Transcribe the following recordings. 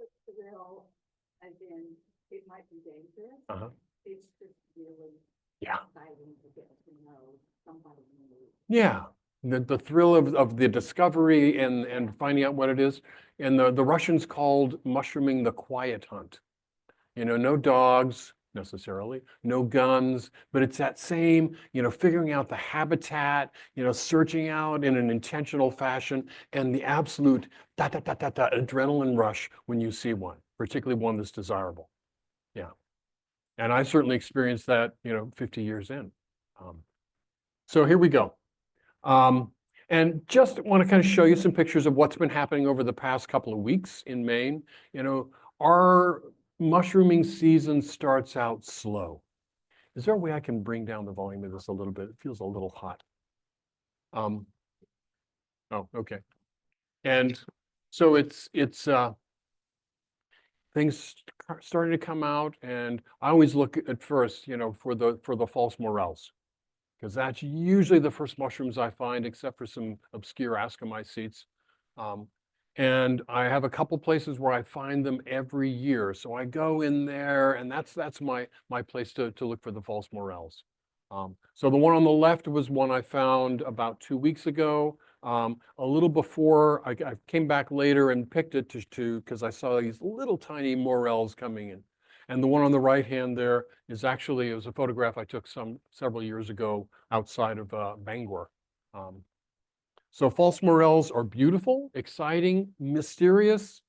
the thrill, as in, it might be dangerous. It's just really exciting to get to know somebody new. Yeah, the thrill of the discovery and finding out what it is. And the Russians called mushrooming the quiet hunt. You know, no dogs necessarily, no guns, but it's that same, you know, figuring out the habitat, you know, searching out in an intentional fashion, and the absolute adrenaline rush when you see one, particularly one that's desirable. Yeah. And I certainly experienced that, you know, 50 years in. So here we go. And just want to kind of show you some pictures of what's been happening over the past couple of weeks in Maine. You know, our mushrooming season starts out slow. Is there a way I can bring down the volume of this a little bit? It feels a little hot. Oh, okay. And so it's things starting to come out, and I always look at first, you know, for the false morels, because that's usually the first mushrooms I find, except for some obscure Ascomycetes. And I have a couple places where I find them every year. So I go in there, and that's my place to look for the false morels. So the one on the left was one I found about 2 weeks ago. A little before, I came back later and picked it because I saw these little tiny morels coming in. And the one on the right hand there is actually, it was a photograph I took several years ago outside of Bangor. So false morels are beautiful, exciting, mysterious,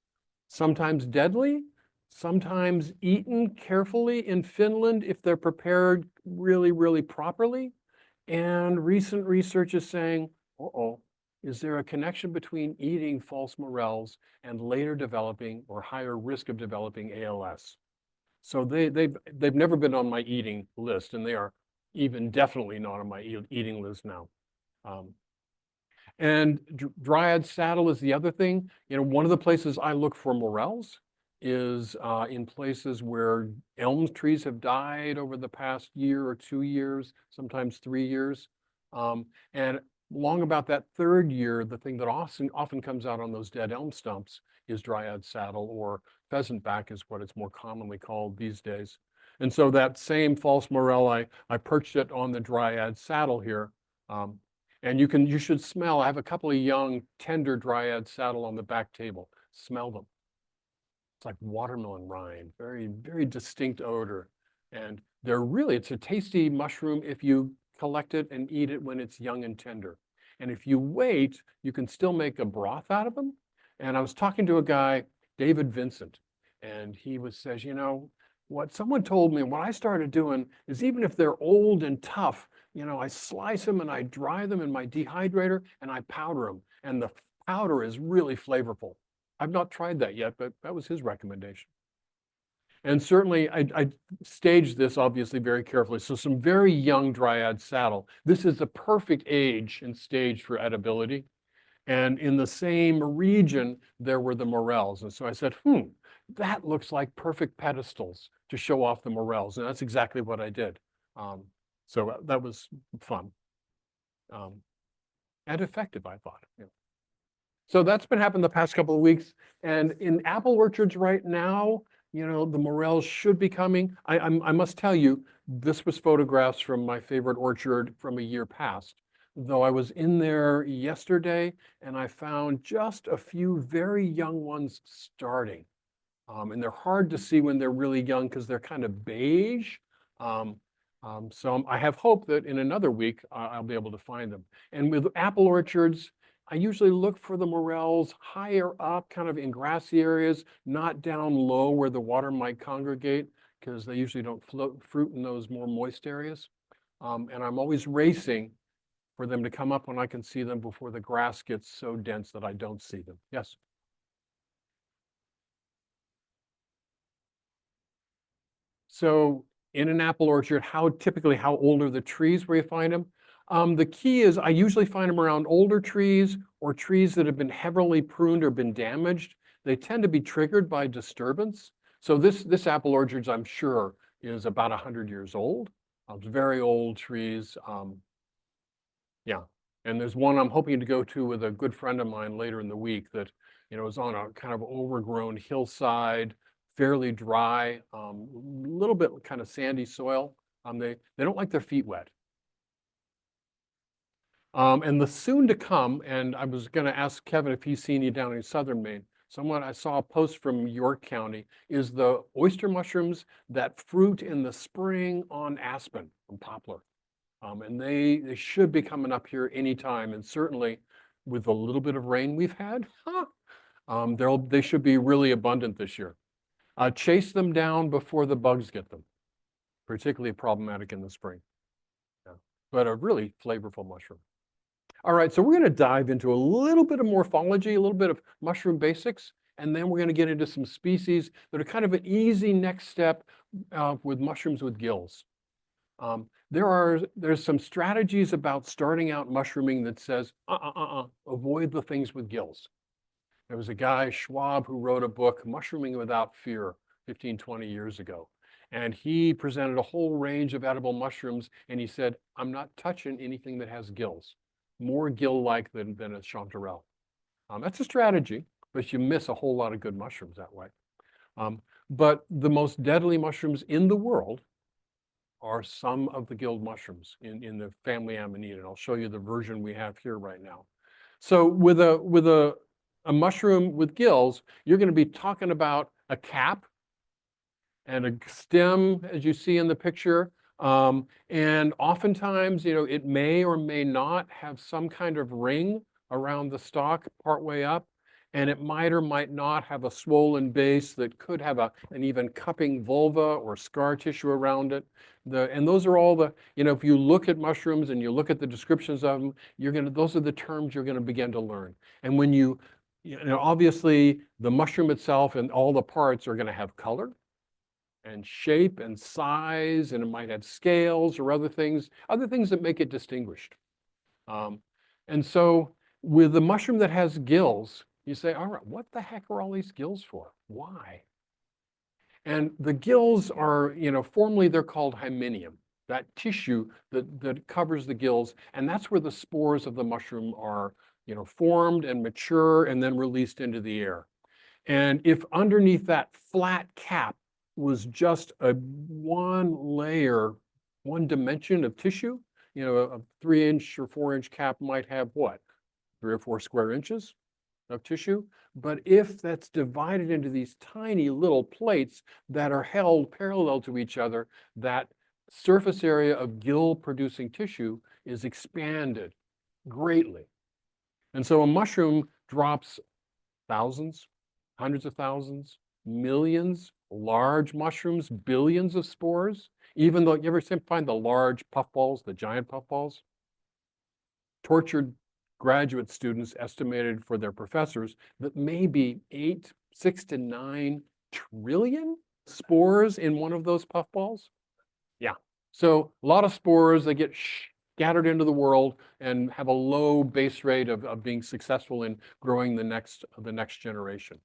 sometimes deadly, sometimes eaten carefully in Finland if they're prepared really, really properly. And recent research is saying, is there a connection between eating false morels and later developing or higher risk of developing ALS? So they've never been on my eating list, and they are even definitely not on my eating list now. And dryad saddle is the other thing. You know, one of the places I look for morels is in places where elm trees have died over the past year or 2 years, sometimes 3 years. And long about that 3rd year, the thing that often comes out on those dead elm stumps is dryad saddle, or pheasant back is what it's more commonly called these days. And so that same false morel, I perched it on the dryad saddle here. And you should smell. I have a couple of young, tender dryad saddle on the back table. Smell them. It's like watermelon rind, very, very distinct odor. And it's a tasty mushroom if you collect it and eat it when it's young and tender. And if you wait, you can still make a broth out of them. And I was talking to a guy, David Vincent, and he says, you know, what someone told me, what I started doing is, even if they're old and tough, you know, I slice them and I dry them in my dehydrator and I powder them. And the powder is really flavorful. I've not tried that yet, but that was his recommendation. And certainly I staged this obviously very carefully. So some very young dryad saddle. This is the perfect age and stage for edibility. And in the same region, there were the morels. And so I said, that looks like perfect pedestals to show off the morels. And that's exactly what I did. So that was fun and effective, I thought. Yeah. So that's been happening the past couple of weeks. And in apple orchards right now, you know, the morels should be coming. I must tell you, this was photographs from my favorite orchard from a year past. Though I was in there yesterday and I found just a few very young ones starting. And they're hard to see when they're really young because they're kind of beige. So I have hope that in another week, I'll be able to find them. And with apple orchards, I usually look for the morels higher up, kind of in grassy areas, not down low where the water might congregate, because they usually don't fruit in those more moist areas. And I'm always racing for them to come up when I can see them before the grass gets so dense that I don't see them. Yes? So in an apple orchard, typically how old are the trees where you find them? The key is I usually find them around older trees or trees that have been heavily pruned or been damaged. They tend to be triggered by disturbance. So this apple orchard, I'm sure, is about 100 years old. It's very old trees. Yeah. And there's one I'm hoping to go to with a good friend of mine later in the week that, is on a kind of overgrown hillside, fairly dry, little bit kind of sandy soil. They don't like their feet wet. And the soon to come, and I was going to ask Kevin if he's seen you down in southern Maine. Someone I saw a post from York County is the oyster mushrooms that fruit in the spring on aspen and poplar. And they should be coming up here anytime. And certainly with the little bit of rain we've had, they should be really abundant this year. Chase them down before the bugs get them, particularly problematic in the spring. Yeah. But a really flavorful mushroom. All right, so we're going to dive into a little bit of morphology, a little bit of mushroom basics, and then we're going to get into some species that are kind of an easy next step with mushrooms with gills. There's some strategies about starting out mushrooming that says, avoid the things with gills. There was a guy, Schwab, who wrote a book, Mushrooming Without Fear, 15, 20 years ago. And he presented a whole range of edible mushrooms, and he said, I'm not touching anything that has gills. More gill-like than a chanterelle. That's a strategy, but you miss a whole lot of good mushrooms that way. But the most deadly mushrooms in the world are some of the gilled mushrooms in the family Amanita, and I'll show you the version we have here right now. So with a mushroom with gills, you're going to be talking about a cap and a stem, as you see in the picture. And oftentimes, it may or may not have some kind of ring around the stalk partway up, and it might or might not have a swollen base that could have an even cupping vulva or scar tissue around it. And those are all if you look at mushrooms and you look at the descriptions of them, those are the terms you're going to begin to learn. And when obviously the mushroom itself and all the parts are going to have color and shape and size, and it might have scales or other things that make it distinguished. And so with the mushroom that has gills, you say, all right, what the heck are all these gills for? Why? And the gills are, formally they're called hymenium, that tissue that covers the gills, and that's where the spores of the mushroom are, formed and mature and then released into the air. And if underneath that flat cap was just one layer, one dimension of tissue, a 3-inch or 4-inch cap might have what? 3 or 4 square inches of tissue. But if that's divided into these tiny little plates that are held parallel to each other, that surface area of gill-producing tissue is expanded greatly. And so a mushroom drops thousands, hundreds of thousands, millions, large mushrooms, billions of spores. Even though, you ever find the large puffballs, the giant puffballs? Tortured graduate students estimated for their professors that maybe 6 to 9 trillion spores in one of those puffballs. Yeah, so a lot of spores, they get scattered into the world and have a low base rate of being successful in growing the next generation.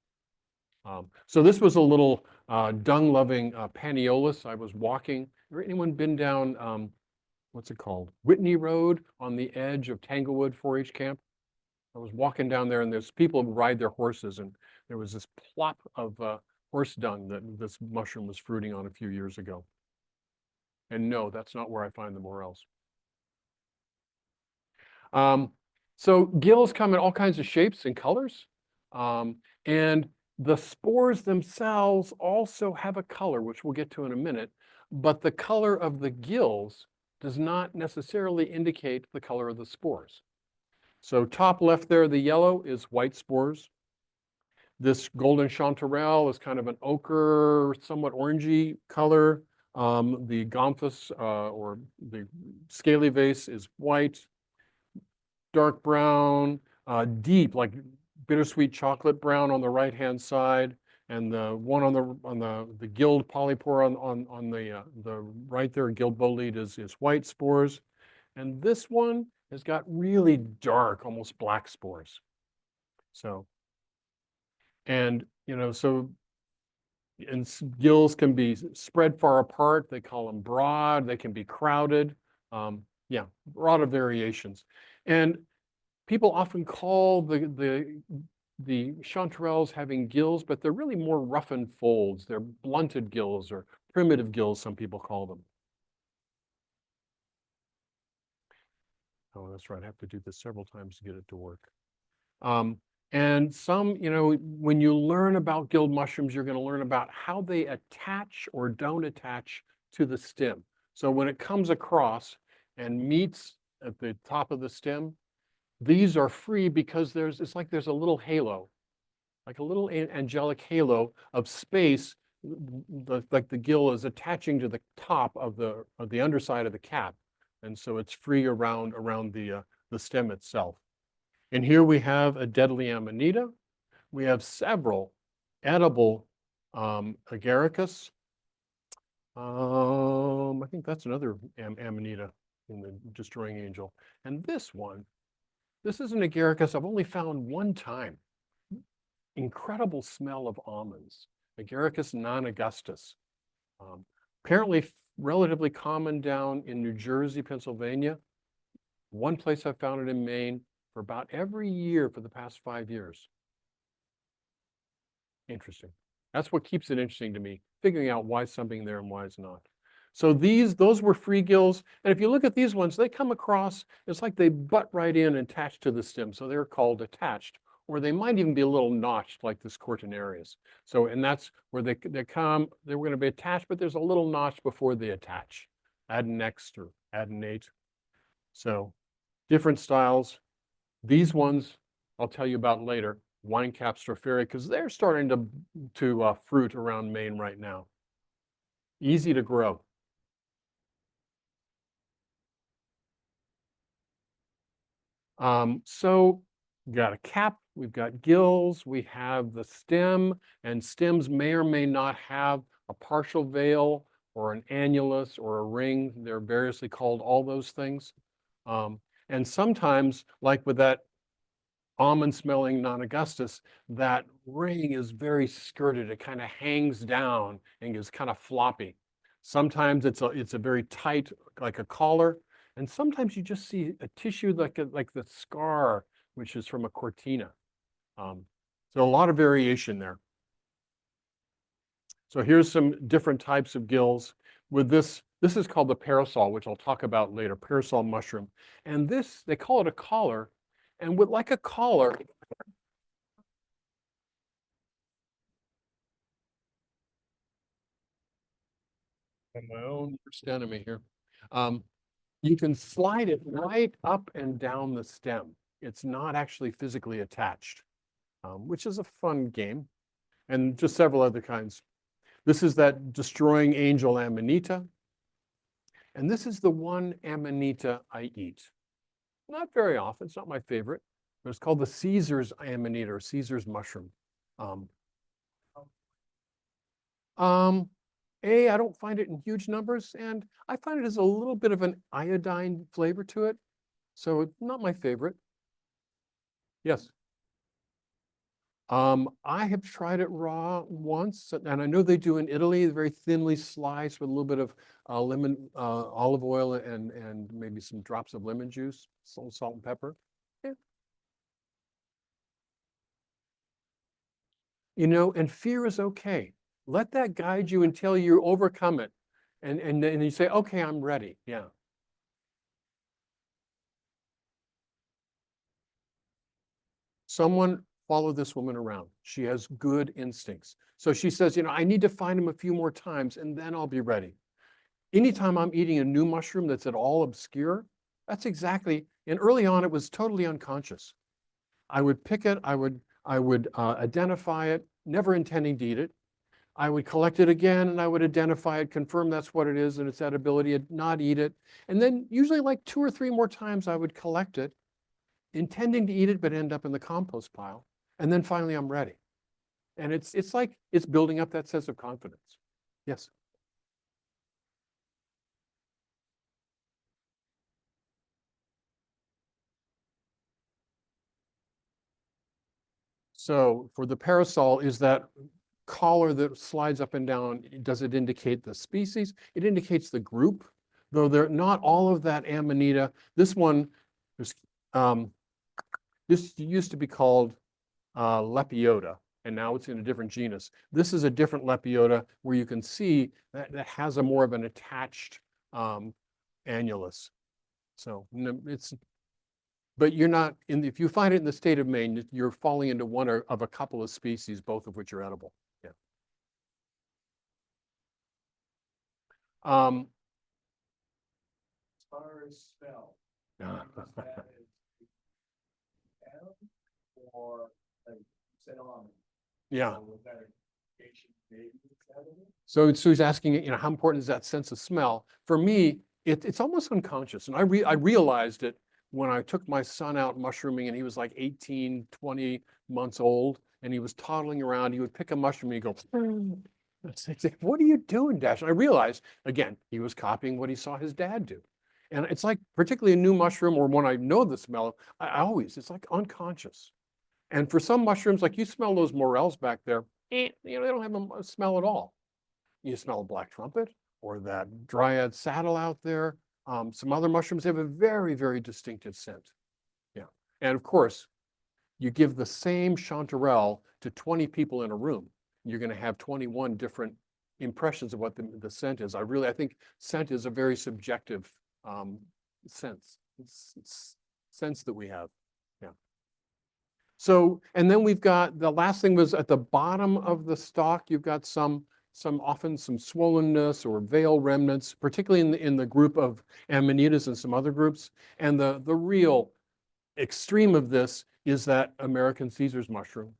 So this was a little dung-loving Paniolus. I was walking. Anyone been down, what's it called? Whitney Road on the edge of Tanglewood 4-H camp? I was walking down there, and there's people who ride their horses, and there was this plop of horse dung that this mushroom was fruiting on a few years ago. And no, that's not where I find the morels. So gills come in all kinds of shapes and colors, and the spores themselves also have a color, which we'll get to in a minute, but the color of the gills does not necessarily indicate the color of the spores. So top left there, the yellow is white spores. This golden chanterelle is kind of an ochre, somewhat orangey color. The gomphus or the scaly vase is white, dark brown, deep, like bittersweet chocolate brown on the right-hand side, and the one on the gilled polypore on the right there, gilled bolete is white spores, and this one has got really dark, almost black spores. So, and gills can be spread far apart. They call them broad. They can be crowded. Yeah, a lot of variations. And people often call the chanterelles having gills, but they're really more roughened folds. They're blunted gills or primitive gills, some people call them. Oh, that's right. I have to do this several times to get it to work. And some, when you learn about gilled mushrooms, you're going to learn about how they attach or don't attach to the stem. So when it comes across and meets at the top of the stem, these are free because it's like there's a little halo, like a little angelic halo of space, like the gill is attaching to the top of the underside of the cap. And so it's free around the stem itself. And here we have a deadly Amanita. We have several edible agaricus. I think that's another Amanita in the Destroying Angel. And this is an agaricus I've only found one time. Incredible smell of almonds. Agaricus non-augustus. Apparently relatively common down in New Jersey, Pennsylvania. One place I found it in Maine for about every year for the past 5 years. Interesting. That's what keeps it interesting to me, figuring out why something there and why it's not. So those were free gills. And if you look at these ones, they come across, it's like they butt right in and attach to the stem. So they're called attached, or they might even be a little notched like this Cortinarius. So, and that's where they're going to be attached, but there's a little notch before they attach. Adnext or adnate. So different styles. These ones I'll tell you about later, wine cap stropharia, because they're starting to fruit around Maine right now. Easy to grow. So we've got a cap, we've got gills, we have the stem, and stems may or may not have a partial veil or an annulus or a ring. They're variously called all those things. And sometimes, like with that almond smelling non-augustus, that ring is very skirted. It kind of hangs down and is kind of floppy. Sometimes it's a very tight, like a collar. And sometimes you just see a tissue like the scar, which is from a cortina. So a lot of variation there. So here's some different types of gills. With this is called the parasol, which I'll talk about later, parasol mushroom. And this, they call it a collar. And with like a collar, I'm my own worst enemy here. You can slide it right up and down the stem. It's not actually physically attached, which is a fun game, and just several other kinds. This is that Destroying Angel Amanita, and this is the one Amanita I eat. Not very often, it's not my favorite, but it's called the Caesar's Amanita or Caesar's mushroom. I don't find it in huge numbers, and I find it has a little bit of an iodine flavor to it. So it's not my favorite. Yes. I have tried it raw once, and I know they do in Italy, very thinly sliced with a little bit of olive oil and maybe some drops of lemon juice, salt and pepper. Yeah. And fear is okay. Let that guide you until you overcome it. And then you say, okay, I'm ready. Yeah. Someone follow this woman around. She has good instincts. So she says, I need to find him a few more times and then I'll be ready. Anytime I'm eating a new mushroom that's at all obscure, that's exactly, and early on it was totally unconscious. I would pick it, I would identify it, never intending to eat it. I would collect it again and I would identify it, confirm that's what it is and its edibility, and not eat it. And then usually like 2 or 3 more times I would collect it, intending to eat it, but end up in the compost pile. And then finally I'm ready. And it's like it's building up that sense of confidence. Yes. So for the parasol, is that collar that slides up and down, does it indicate the species? It indicates the group, though they're not all of that Amanita. This one, there's this used to be called Lepiota, and now it's in a different genus. This is a different Lepiota where you can see that has a more of an attached annulus. So but you're not if you find it in the state of Maine, you're falling into one of a couple of species, both of which are edible. Yeah. As far as smell, or like said almond. Yeah. So So he's asking, how important is that sense of smell? For me, it's almost unconscious. And I realized it when I took my son out mushrooming and he was like 18, 20 months old and he was toddling around. He would pick a mushroom and he'd go, what are you doing, Dash? And I realized, again, he was copying what he saw his dad do. And it's like, particularly a new mushroom or when I know the smell, it's like unconscious. And for some mushrooms, like you smell those morels back there, they don't have a smell at all. You smell a black trumpet or that dryad saddle out there. Some other mushrooms have a very, very distinctive scent. Yeah. And of course, you give the same chanterelle to 20 people in a room, you're going to have 21 different impressions of what the scent is. I think scent is a very subjective sense. It's sense that we have. Yeah. So, and then we've got, the last thing was at the bottom of the stalk, you've got often some swollenness or veil remnants, particularly in the group of Amanitas and some other groups. And the real extreme of this is that American Caesar's mushroom,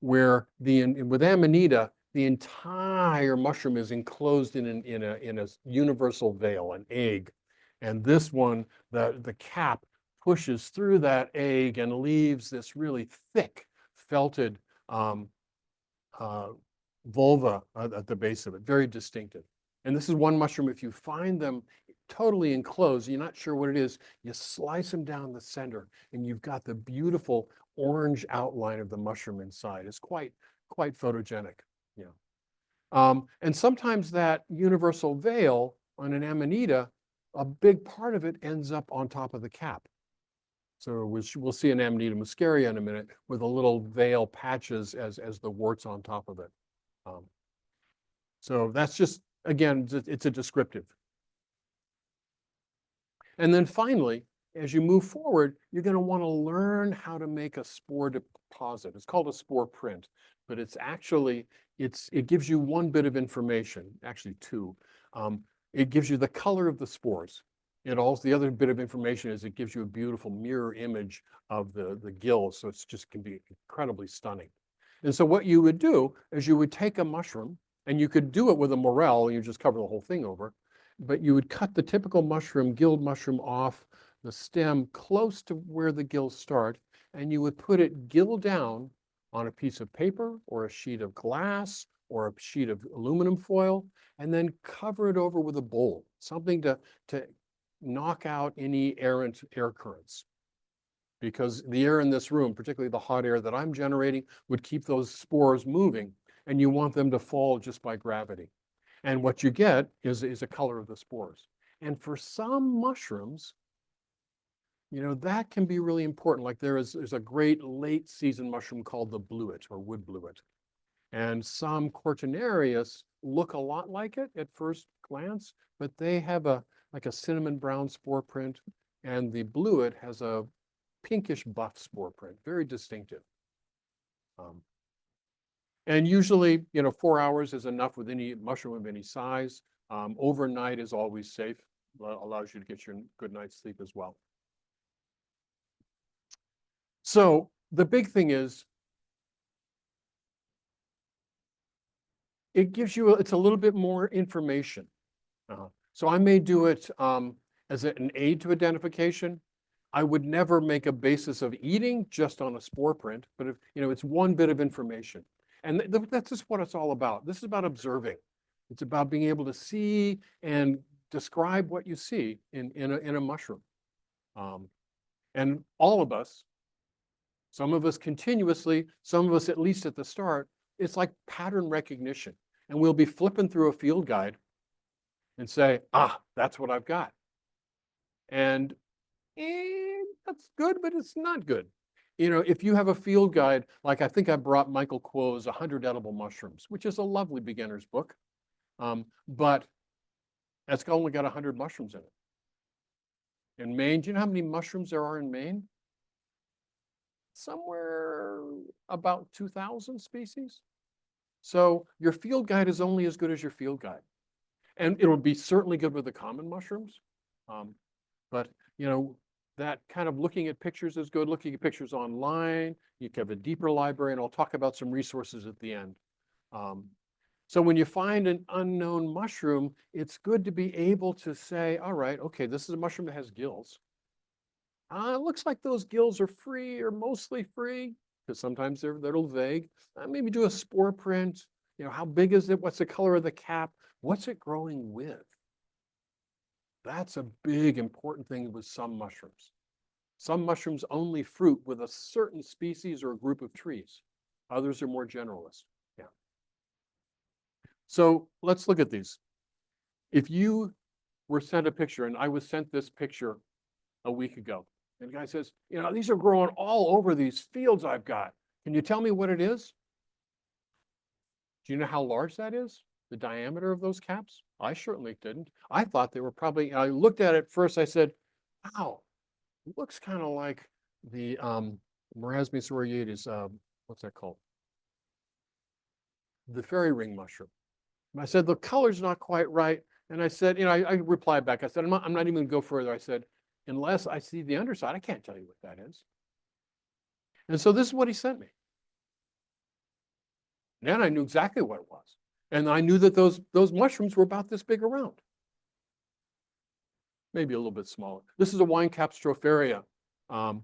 where with Amanita, the entire mushroom is enclosed in a universal veil, an egg. And this one, the cap pushes through that egg and leaves this really thick felted vulva at the base of it, very distinctive. And this is one mushroom, if you find them totally enclosed, you're not sure what it is, you slice them down the center and you've got the beautiful orange outline of the mushroom inside. It's quite photogenic. Yeah. And sometimes that universal veil on an Amanita, a big part of it ends up on top of the cap. So we'll see an Amanita muscaria in a minute with a little veil patches as the warts on top of it. So that's just, again, it's a descriptive. And then finally, as you move forward, you're going to want to learn how to make a spore deposit. It's called a spore print, but it's actually, it gives you one bit of information, actually two. It gives you the color of the spores. The other bit of information is it gives you a beautiful mirror image of the gills, so it's just can be incredibly stunning. And so what you would do is you would take a mushroom, and you could do it with a morel, you just cover the whole thing over, but you would cut the typical mushroom, gilled mushroom off the stem close to where the gills start, and you would put it gill down on a piece of paper or a sheet of glass or a sheet of aluminum foil, and then cover it over with a bowl, something to knock out any errant air currents. Because the air in this room, particularly the hot air that I'm generating, would keep those spores moving, and you want them to fall just by gravity. And what you get is a color of the spores. And for some mushrooms, that can be really important. Like there's a great late season mushroom called the bluet or wood bluet. And some Cortinarius look a lot like it at first glance, but they have like a cinnamon brown spore print, and the bluet has a pinkish buff spore print, very distinctive. And usually, 4 hours is enough with any mushroom of any size. Overnight is always safe, allows you to get your good night's sleep as well. So the big thing is, it gives you, it's a little bit more information. So I may do it as an aid to identification. I would never make a basis of eating just on a spore print, but it's one bit of information. And that's just what it's all about. This is about observing. It's about being able to see and describe what you see in a mushroom. And all of us, some of us continuously, some of us at least at the start, it's like pattern recognition. And we'll be flipping through a field guide and say, that's what I've got. And that's good, but it's not good. You know, if you have a field guide, like I think I brought Michael Quo's 100 Edible Mushrooms, which is a lovely beginner's book, but it's only got 100 mushrooms in it. In Maine, do you know how many mushrooms there are in Maine? Somewhere about 2,000 species. So your field guide is only as good as your field guide. And it will be certainly good with the common mushrooms. But, you know, that kind of looking at pictures is good. Looking at pictures online, you can have a deeper library, and I'll talk about some resources at the end. So when you find an unknown mushroom, it's good to be able to say, all right, okay, this is a mushroom that has gills. It looks like those gills are free or mostly free, because sometimes they're a little vague. Maybe do a spore print. You know, how big is it? What's the color of the cap? What's it growing with? That's a big, important thing with some mushrooms. Some mushrooms only fruit with a certain species or a group of trees. Others are more generalist. Yeah. So let's look at these. If you were sent a picture, and I was sent this picture a week ago, and the guy says, you know, these are growing all over these fields I've got. Can you tell me what it is? Do you know how large that is? The diameter of those caps? I certainly didn't. I thought they were probably, I looked at it first, I said, wow, it looks kind of like the Marasmus aureatus, what's that called? The fairy ring mushroom. And I said, the color's not quite right. And I said, you know, I replied back, I said, I'm not even gonna go further. I said, unless I see the underside, I can't tell you what that is. And so this is what he sent me. Then I knew exactly what it was. And I knew that those mushrooms were about this big around. Maybe a little bit smaller. This is a wine cap stropharia. And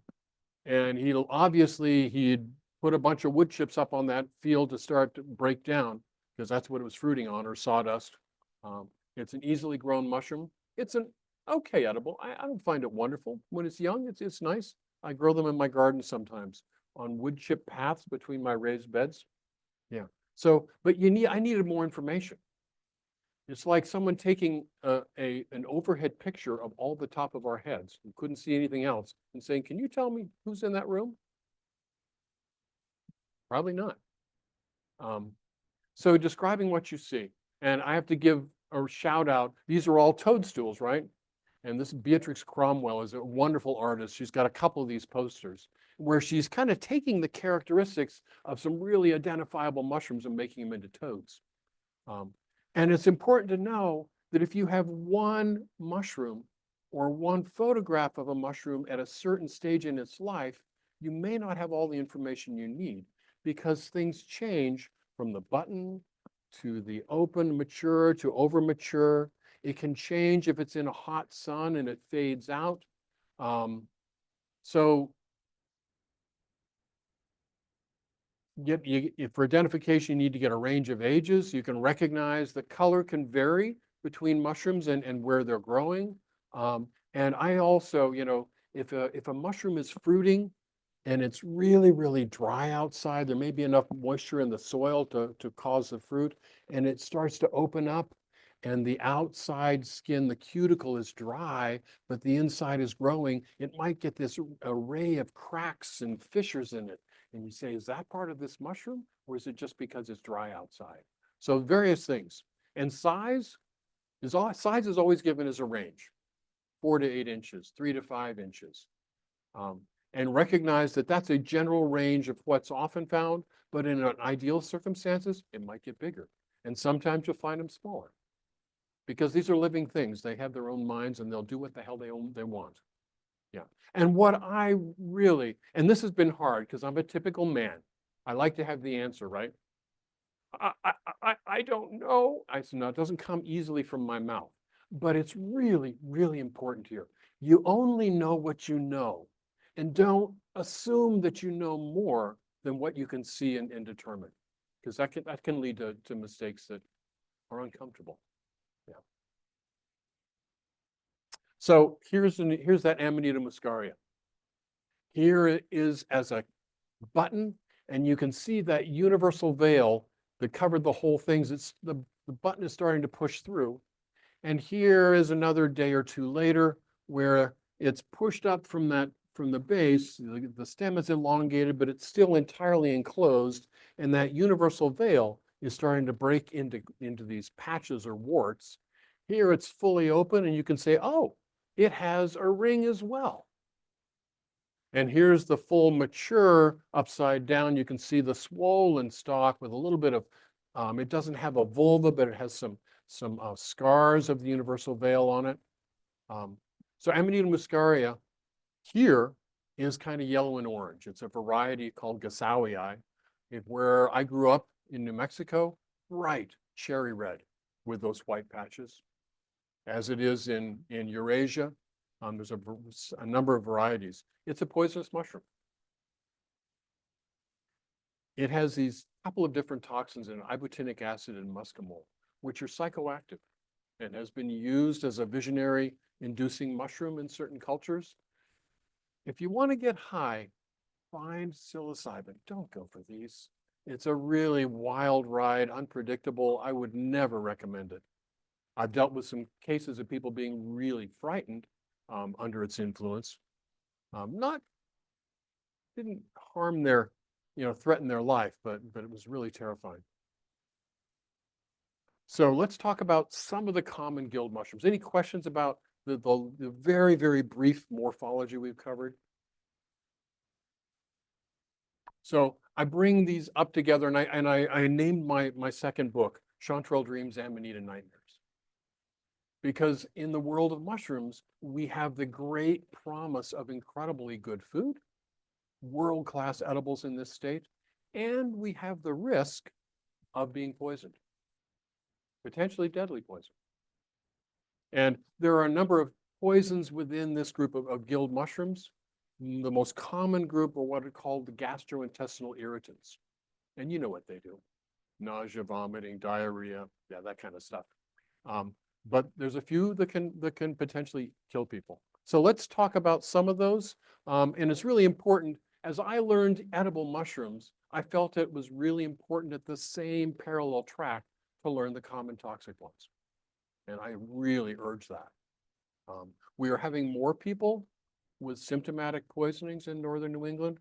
he'd put a bunch of wood chips up on that field to start to break down, because that's what it was fruiting on, or sawdust. It's an easily grown mushroom. It's an okay edible. I don't find it wonderful. When it's young, it's nice. I grow them in my garden sometimes on wood chip paths between my raised beds. Yeah. So, but I needed more information. It's like someone taking an overhead picture of all the top of our heads and couldn't see anything else and saying, can you tell me who's in that room? Probably not. So describing what you see, and I have to give a shout out. These are all toadstools, right? And this Beatrix Cromwell is a wonderful artist. She's got a couple of these posters where she's kind of taking the characteristics of some really identifiable mushrooms and making them into toads. And it's important to know that if you have one mushroom or one photograph of a mushroom at a certain stage in its life, you may not have all the information you need, because things change from the button to the open mature to over mature. It can change if it's in a hot sun and it fades out. So for identification, you need to get a range of ages. You can recognize the color can vary between mushrooms and where they're growing. And I also, you know, if a mushroom is fruiting and it's really, really dry outside, there may be enough moisture in the soil to cause the fruit, and it starts to open up, and the outside skin, the cuticle, is dry, but the inside is growing, it might get this array of cracks and fissures in it. And you say, is that part of this mushroom, or is it just because it's dry outside? So various things. And size is always given as a range, 4 to 8 inches, 3 to 5 inches. And recognize that that's a general range of what's often found, but in an ideal circumstances, it might get bigger. And sometimes you'll find them smaller, because these are living things. They have their own minds, and they'll do what the hell they want. Yeah. And what I really, and this has been hard because I'm a typical man. I like to have the answer, right? I don't know. I said, no, it doesn't come easily from my mouth, but it's really, really important here. You only know what you know, and don't assume that you know more than what you can see and determine, because that can lead to mistakes that are uncomfortable. Yeah. So here's that Amanita muscaria. Here it is as a button, and you can see that universal veil that covered the whole thing. The button is starting to push through. And here is another day or two later where it's pushed up from that from the base, the stem is elongated, but it's still entirely enclosed. And that universal veil is starting to break into these patches or warts. Here it's fully open and you can say, oh, it has a ring as well. And here's the full mature upside down. You can see the swollen stalk with a little bit of, it doesn't have a vulva, but it has some scars of the universal veil on it. So Amanita muscaria here is kind of yellow and orange. It's a variety called Gasawii. Where I grew up in New Mexico, bright cherry red with those white patches. As it is in Eurasia, there's a number of varieties. It's a poisonous mushroom. It has these couple of different toxins in ibotenic acid and muscimol, which are psychoactive and has been used as a visionary inducing mushroom in certain cultures. If you want to get high, find psilocybin. Don't go for these. It's a really wild ride, unpredictable. I would never recommend it. I've dealt with some cases of people being really frightened under its influence. Didn't harm their, threaten their life, but it was really terrifying. So let's talk about some of the common guild mushrooms. Any questions about the very, very brief morphology we've covered? So I bring these up together, and I named my second book, Chanterelle Dreams, Amanita Nightmares. Because in the world of mushrooms, we have the great promise of incredibly good food, world-class edibles in this state, and we have the risk of being poisoned, potentially deadly poison. And there are a number of poisons within this group of guild mushrooms. The most common group are what are called the gastrointestinal irritants. And you know what they do. Nausea, vomiting, diarrhea, yeah, that kind of stuff. But there's a few that can potentially kill people. So let's talk about some of those. And it's really important. As I learned edible mushrooms, I felt it was really important at the same parallel track to learn the common toxic ones. And I really urge that. We are having more people with symptomatic poisonings in northern New England.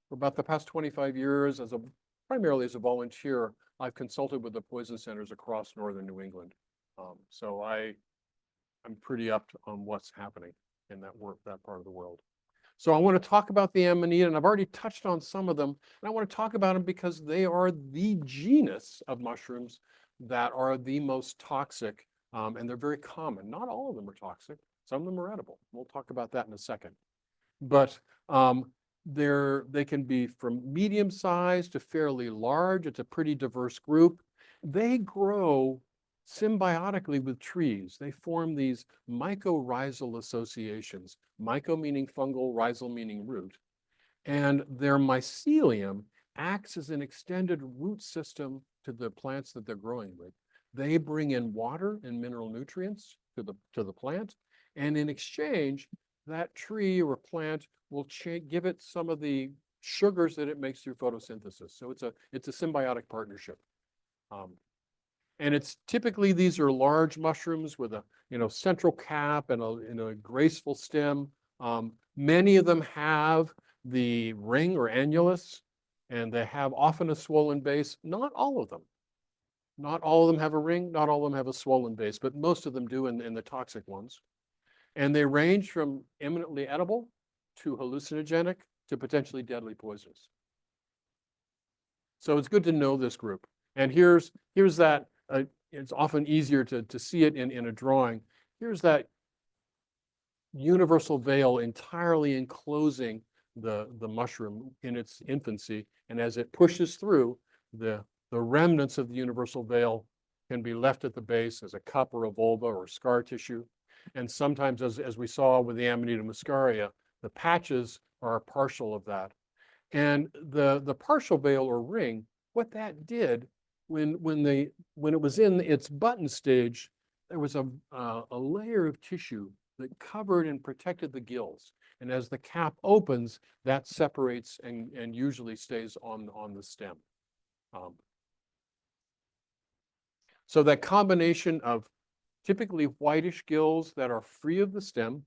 For about the past 25 years, primarily as a volunteer, I've consulted with the poison centers across northern New England. So I'm pretty up on what's happening in that part of the world. So I want to talk about the Amanita, and I've already touched on some of them. And I want to talk about them because they are the genus of mushrooms that are the most toxic, and they're very common. Not all of them are toxic. Some of them are edible. We'll talk about that in a second. But they can be from medium size to fairly large. It's a pretty diverse group. They grow symbiotically with trees. They form these mycorrhizal associations. Myco meaning fungal, rhizal meaning root. And their mycelium acts as an extended root system to the plants that they're growing with. They bring in water and mineral nutrients to the plant. And in exchange, that tree or plant will give it some of the sugars that it makes through photosynthesis. So it's a symbiotic partnership. And it's typically, these are large mushrooms with a central cap and a graceful stem. Many of them have the ring or annulus, and they have often a swollen base. Not all of them. Not all of them have a ring, not all of them have a swollen base, but most of them do in the toxic ones. And they range from eminently edible to hallucinogenic to potentially deadly poisons. So it's good to know this group. And here's that, it's often easier to see it in a drawing. Here's that universal veil entirely enclosing the mushroom in its infancy. And as it pushes through, the remnants of the universal veil can be left at the base as a cup or a vulva or scar tissue. And sometimes, as we saw with the Amanita muscaria, the patches are a partial of that. And the partial veil or ring, what that did when it was in its button stage, there was a layer of tissue that covered and protected the gills. And as the cap opens, that separates and usually stays on the stem. So that combination of typically whitish gills that are free of the stem,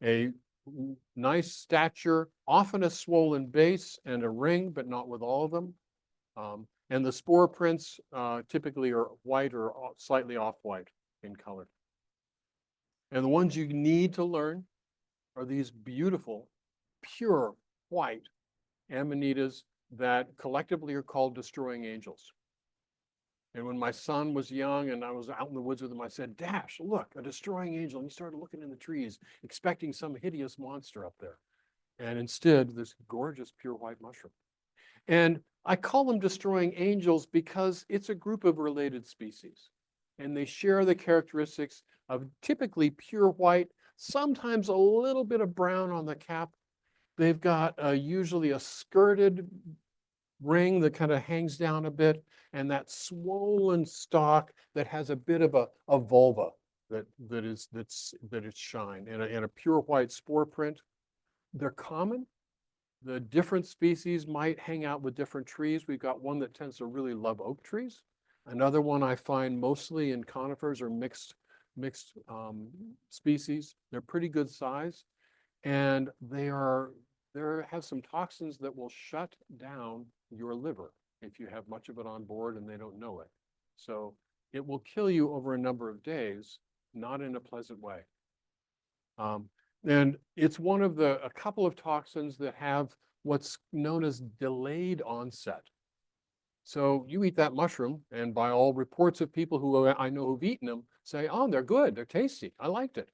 a nice stature, often a swollen base and a ring, but not with all of them. And the spore prints typically are white or slightly off-white in color. And the ones you need to learn are these beautiful, pure white amanitas that collectively are called destroying angels. And when my son was young and I was out in the woods with him, I said, Dash, look, a destroying angel. And he started looking in the trees, expecting some hideous monster up there. And instead, this gorgeous pure white mushroom. And I call them destroying angels because it's a group of related species. And they share the characteristics of typically pure white, sometimes a little bit of brown on the cap. They've got usually a skirted ring that kind of hangs down a bit, and that swollen stalk that has a bit of a vulva that is shine, and a pure white spore print. They're common. The different species might hang out with different trees. We've got one that tends to really love oak trees. Another one I find mostly in conifers or mixed species. They're pretty good size, and they have some toxins that will shut down your liver if you have much of it on board and they don't know it. So it will kill you over a number of days, not in a pleasant way. And it's one of a couple of toxins that have what's known as delayed onset. So you eat that mushroom, and by all reports of people who I know who've eaten them, say, oh, they're good, they're tasty, I liked it.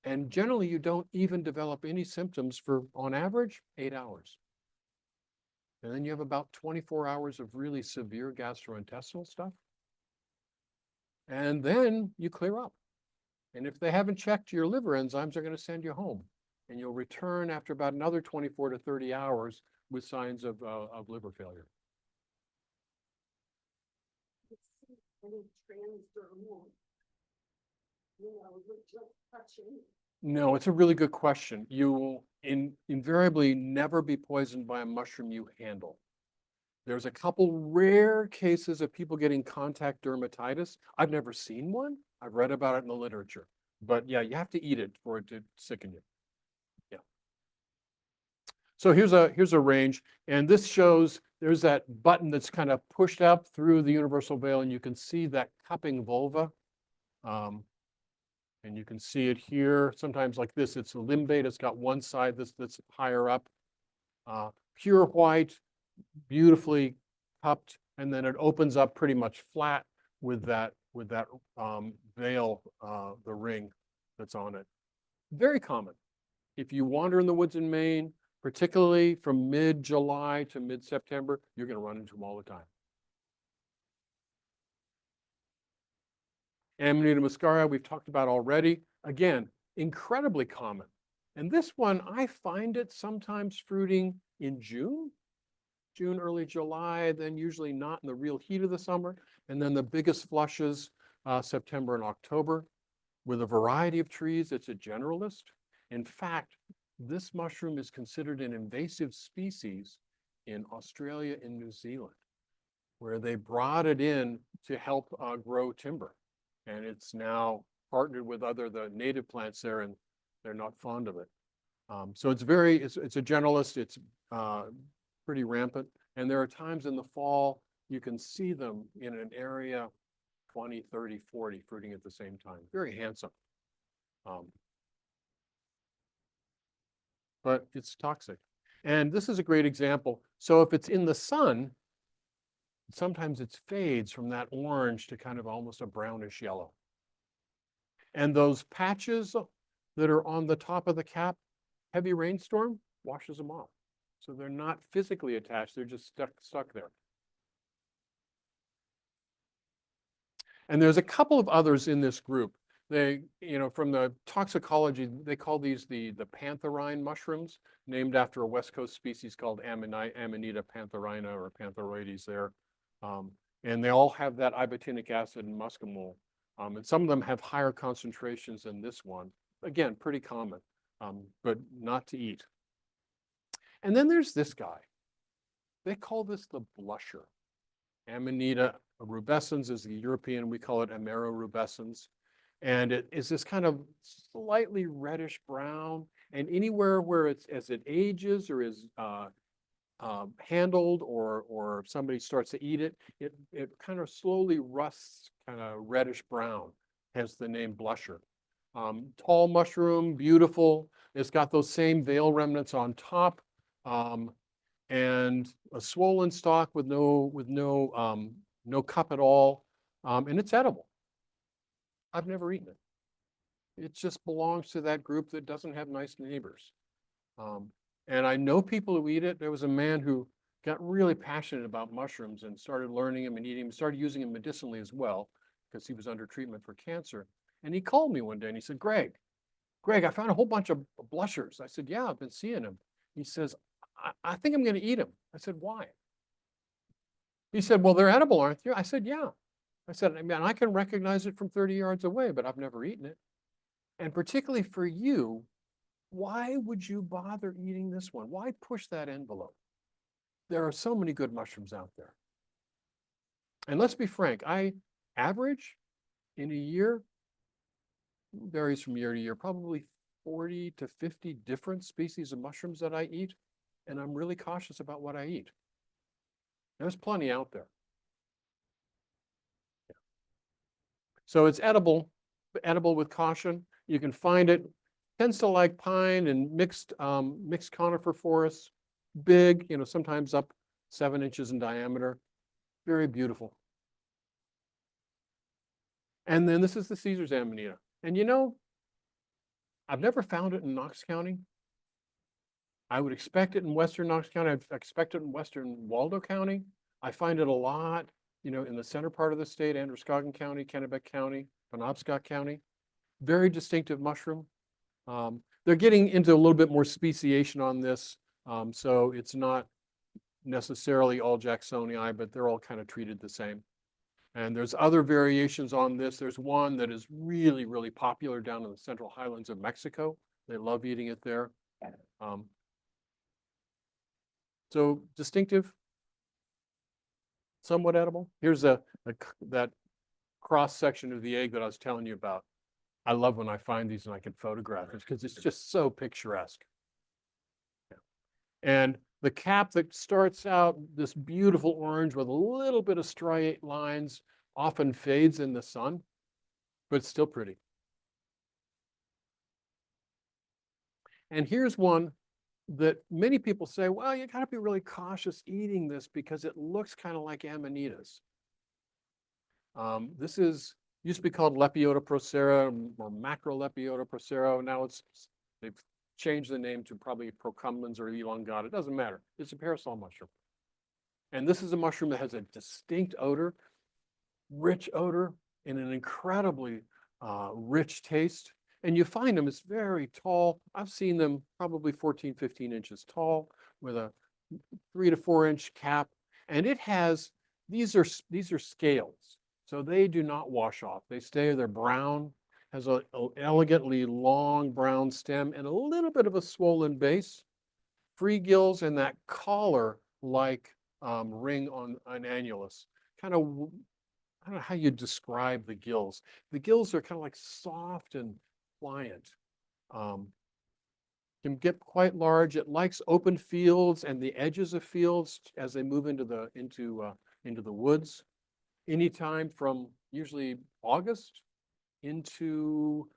And generally, you don't even develop any symptoms for, on average, 8 hours. And then you have about 24 hours of really severe gastrointestinal stuff. And then you clear up. And if they haven't checked your liver enzymes, they're going to send you home. And you'll return after about another 24 to 30 hours with signs of liver failure. Any transdermal, just touching. No, it's a really good question. You will invariably never be poisoned by a mushroom you handle. There's a couple rare cases of people getting contact dermatitis. I've never seen one. I've read about it in the literature. But yeah, you have to eat it for it to sicken you. Yeah. So here's a range, and this shows there's that button that's kind of pushed up through the universal veil, and you can see that cupping vulva. And you can see it here. Sometimes like this, it's a limbate. It's got one side that's higher up. Pure white, beautifully cupped, and then it opens up pretty much flat with that veil, the ring that's on it. Very common. If you wander in the woods in Maine, particularly from mid-July to mid-September, you're going to run into them all the time. Amanita muscaria, we've talked about already. Again, incredibly common. And this one, I find it sometimes fruiting in June, early July, then usually not in the real heat of the summer. And then the biggest flushes, September and October. With a variety of trees, it's a generalist. In fact, this mushroom is considered an invasive species in Australia and New Zealand, where they brought it in to help grow timber. And it's now partnered with the native plants there, and they're not fond of it. So it's a generalist. It's pretty rampant. And there are times in the fall, you can see them in an area 20, 30, 40 fruiting at the same time. Very handsome. But it's toxic. And this is a great example. So if it's in the sun, sometimes it fades from that orange to kind of almost a brownish yellow. And those patches that are on the top of the cap, heavy rainstorm washes them off. So they're not physically attached, they're just stuck there. And there's a couple of others in this group. They, from the toxicology, they call these the pantherine mushrooms, named after a West Coast species called Amanita pantherina or pantheroides there. And they all have that ibotenic acid and muscimol. And some of them have higher concentrations than this one. Again, pretty common, but not to eat. And then there's this guy. They call this the blusher. Amanita rubescens is the European, we call it Amero rubescens. And it is this kind of slightly reddish brown. And anywhere where it's, as it ages or is handled or somebody starts to eat it, it kind of slowly rusts, kind of reddish brown, hence the name blusher. Tall mushroom, beautiful. It's got those same veil remnants on top, and a swollen stalk with no cup at all, and it's edible. I've never eaten it. It just belongs to that group that doesn't have nice neighbors. And I know people who eat it. There was a man who got really passionate about mushrooms and started learning them and eating them, started using them medicinally as well, because he was under treatment for cancer. And he called me one day and he said, Greg, I found a whole bunch of blushers. I said, yeah, I've been seeing them. He says, I think I'm going to eat them. I said, why? He said, well, they're edible, aren't you? I said, yeah. I said, I mean, I can recognize it from 30 yards away, but I've never eaten it. And particularly for you, why would you bother eating this one? Why push that envelope? There are so many good mushrooms out there. And let's be frank, I average in a year, varies from year to year, probably 40 to 50 different species of mushrooms that I eat. And I'm really cautious about what I eat. There's plenty out there. Yeah. So it's edible, but edible with caution. You can find it. Tends to like pine and mixed conifer forests. Big, sometimes up 7 inches in diameter. Very beautiful. And then this is the Caesar's Amanita. And I've never found it in Knox County. I would expect it in Western Knox County. I expect it in Western Waldo County. I find it a lot, in the center part of the state, Androscoggin County, Kennebec County, Penobscot County. Very distinctive mushroom. They're getting into a little bit more speciation on this. So it's not necessarily all Jacksonii, but they're all kind of treated the same. And there's other variations on this. There's one that is really, really popular down in the central highlands of Mexico. They love eating it there. So distinctive, somewhat edible. Here's that cross section of the egg that I was telling you about. I love when I find these and I can photograph it because it's just so picturesque. Yeah. And the cap that starts out this beautiful orange with a little bit of striate lines often fades in the sun, but it's still pretty. And here's one that many people say, well, you got to be really cautious eating this because it looks kind of like amanitas. This used to be called Lepiota procera or Macrolepiota procera. Now they've changed the name to probably procumbens or elongata. It doesn't matter. It's a parasol mushroom. And this is a mushroom that has a distinct odor, rich odor, and an incredibly rich taste. And you find them, it's very tall. I've seen them probably 14, 15 inches tall with a 3 to 4 inch cap. And it has, these are scales. So they do not wash off. They're brown, has an elegantly long brown stem and a little bit of a swollen base. Free gills and that collar-like ring on an annulus. Kind of, I don't know how you describe the gills. The gills are kind of like soft and pliant. Can get quite large. It likes open fields and the edges of fields as they move into the woods. Anytime from usually August into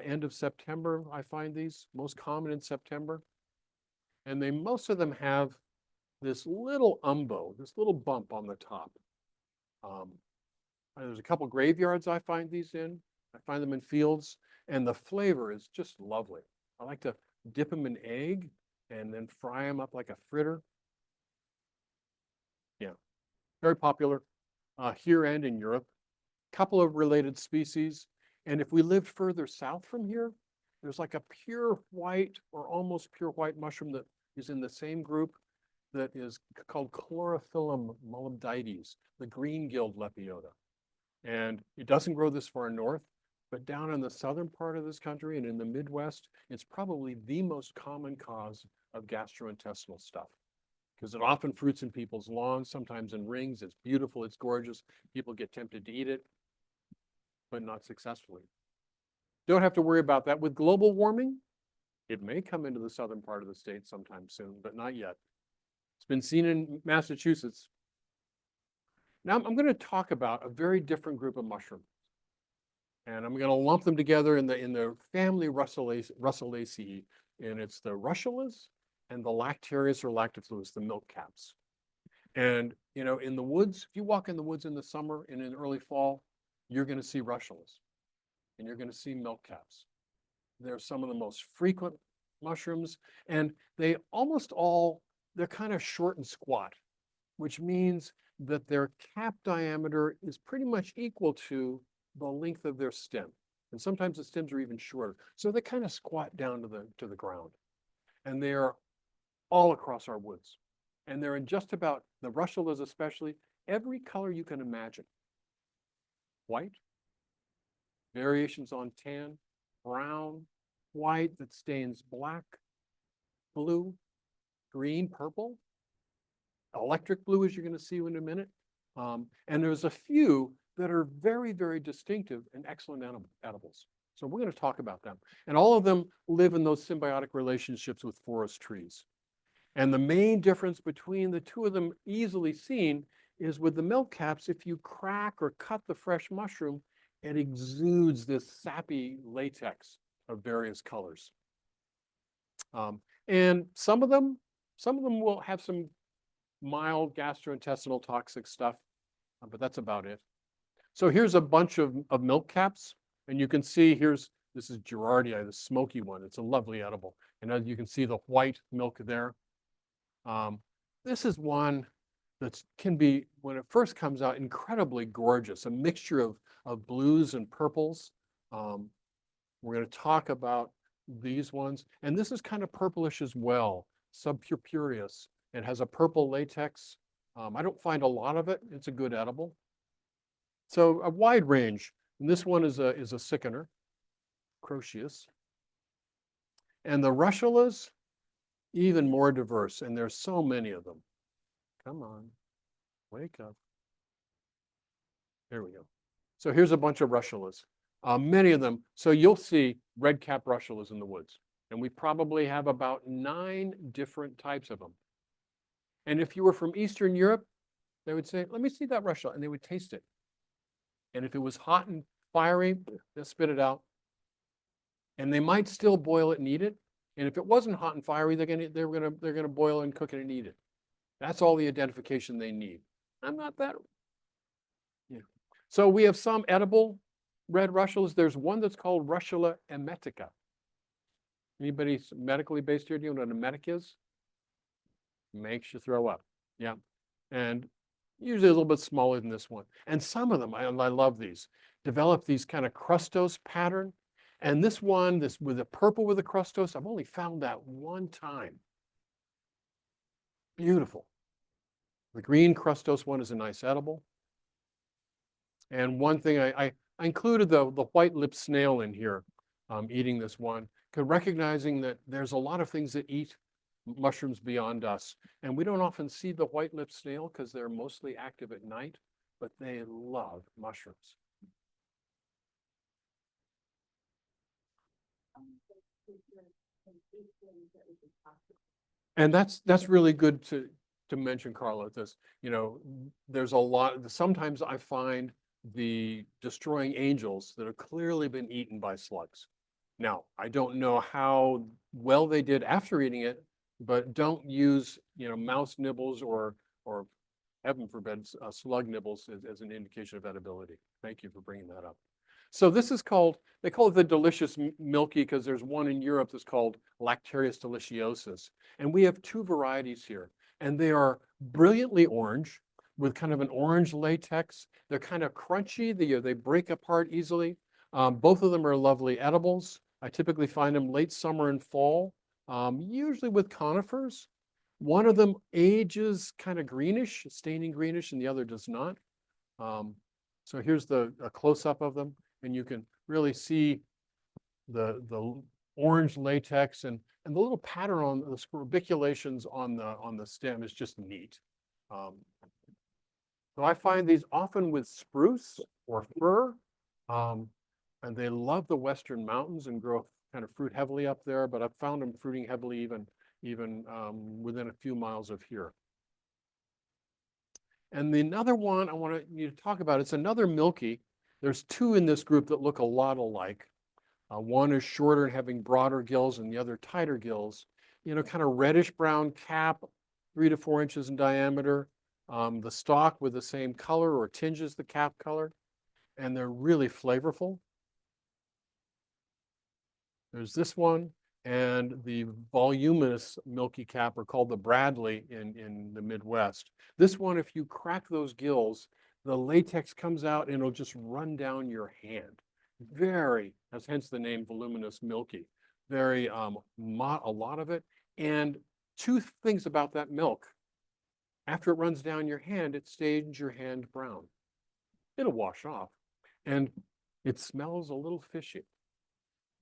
end of September, I find these most common in September. And most of them have this little umbo, this little bump on the top. There's a couple graveyards I find these in. I find them in fields, and the flavor is just lovely. I like to dip them in egg and then fry them up like a fritter. Yeah, very popular here and in Europe. Couple of related species. And if we lived further south from here, there's like a pure white or almost pure white mushroom that is in the same group that is called Chlorophyllum molybdites, the green-gilled lepiota. And it doesn't grow this far north, but down in the southern part of this country and in the Midwest, it's probably the most common cause of gastrointestinal stuff because it often fruits in people's lawns, sometimes in rings. It's beautiful, it's gorgeous. People get tempted to eat it, but not successfully. don't have to worry about that. With global warming, it may come into the southern part of the state sometime soon, but not yet. It's been seen in Massachusetts. Now I'm going to talk about a very different group of mushrooms. And I'm going to lump them together in the family Russulaceae, and it's the russulas and the lactarius or lactifluus, the milk caps. And in the woods, if you walk in the woods in the summer and in early fall, you're going to see russulas, and you're going to see milk caps. They're some of the most frequent mushrooms, and they're kind of short and squat, which means that their cap diameter is pretty much equal to the length of their stem. And sometimes the stems are even shorter. So they kind of squat down to the ground. And they are all across our woods. And they're in just about, the russulas especially, every color you can imagine. White, variations on tan, brown, white that stains black, blue, green, purple, electric blue, as you're going to see in a minute. And there's a few that are very, very distinctive and excellent edibles. So we're going to talk about them. And all of them live in those symbiotic relationships with forest trees. And the main difference between the two of them, easily seen, is with the milk caps, if you crack or cut the fresh mushroom, it exudes this sappy latex of various colors. And some of them will have some mild gastrointestinal toxic stuff, but that's about it. So here's a bunch of milk caps, and you can see this is Gerardii, the smoky one. It's a lovely edible. And as you can see the white milk there. This is one that can be, when it first comes out, incredibly gorgeous, a mixture of blues and purples. We're going to talk about these ones. And this is kind of purplish as well, subpurpureus. It has a purple latex. I don't find a lot of it. It's a good edible. So a wide range. And this one is a sickener, Croceus. And the russulas, even more diverse. And there's so many of them. Come on, wake up. There we go. So here's a bunch of russulas. Many of them. So you'll see red cap russulas in the woods. And we probably have about 9 different types of them. And if you were from Eastern Europe, they would say, let me see that russula, and they would taste it. And if it was hot and fiery, they'll spit it out. And they might still boil it and eat it. And if it wasn't hot and fiery, they're gonna boil and cook it and eat it. That's all the identification they need. I'm not that. Yeah. So we have some edible red russulas. There's one that's called Russula emetica. Anybody medically based here? Do you know what an emetic is? Makes you throw up. Yeah. And usually a little bit smaller than this one. And some of them, I love these, develop these kind of crustose pattern. And this one, this with the purple with the crustose, I've only found that one time. Beautiful. The green crustose one is a nice edible. And one thing I included the white-lipped snail in here, eating this one, because recognizing that there's a lot of things that eat mushrooms beyond us. And we don't often see the white-lipped snail because they're mostly active at night, but they love mushrooms. And that's really good to mention, Carla, this, there's a lot, sometimes I find the destroying angels that have clearly been eaten by slugs. Now, I don't know how well they did after eating it, but don't use, mouse nibbles or heaven forbid, slug nibbles as an indication of edibility. Thank you for bringing that up. So this is called, they call it the delicious milky because there's one in Europe that's called Lactarius deliciosus. And we have 2 varieties here. And they are brilliantly orange with kind of an orange latex. They're kind of crunchy. They break apart easily. Both of them are lovely edibles. I typically find them late summer and fall, usually with conifers. One of them ages kind of greenish, staining greenish, and the other does not. So here's a close-up of them. And you can really see the orange latex and the little pattern on the scorbiculations on the stem is just neat. So I find these often with spruce or fir. And they love the Western mountains and grow kind of fruit heavily up there, but I've found them fruiting heavily even within a few miles of here. And the another one I want you to talk about, it's another milky. There's two in this group that look a lot alike. One is shorter and having broader gills and the other tighter gills. You know, kind of reddish brown cap, 3 to 4 inches in diameter. The stalk with the same color or tinges the cap color. And they're really flavorful. There's this one, and the voluminous milky cap are called the Bradley in the Midwest. This one, if you crack those gills, the latex comes out and it'll just run down your hand. Very, as hence the name voluminous milky. Very, a lot of it. And two things about that milk. After it runs down your hand, it stains your hand brown. It'll wash off. And it smells a little fishy,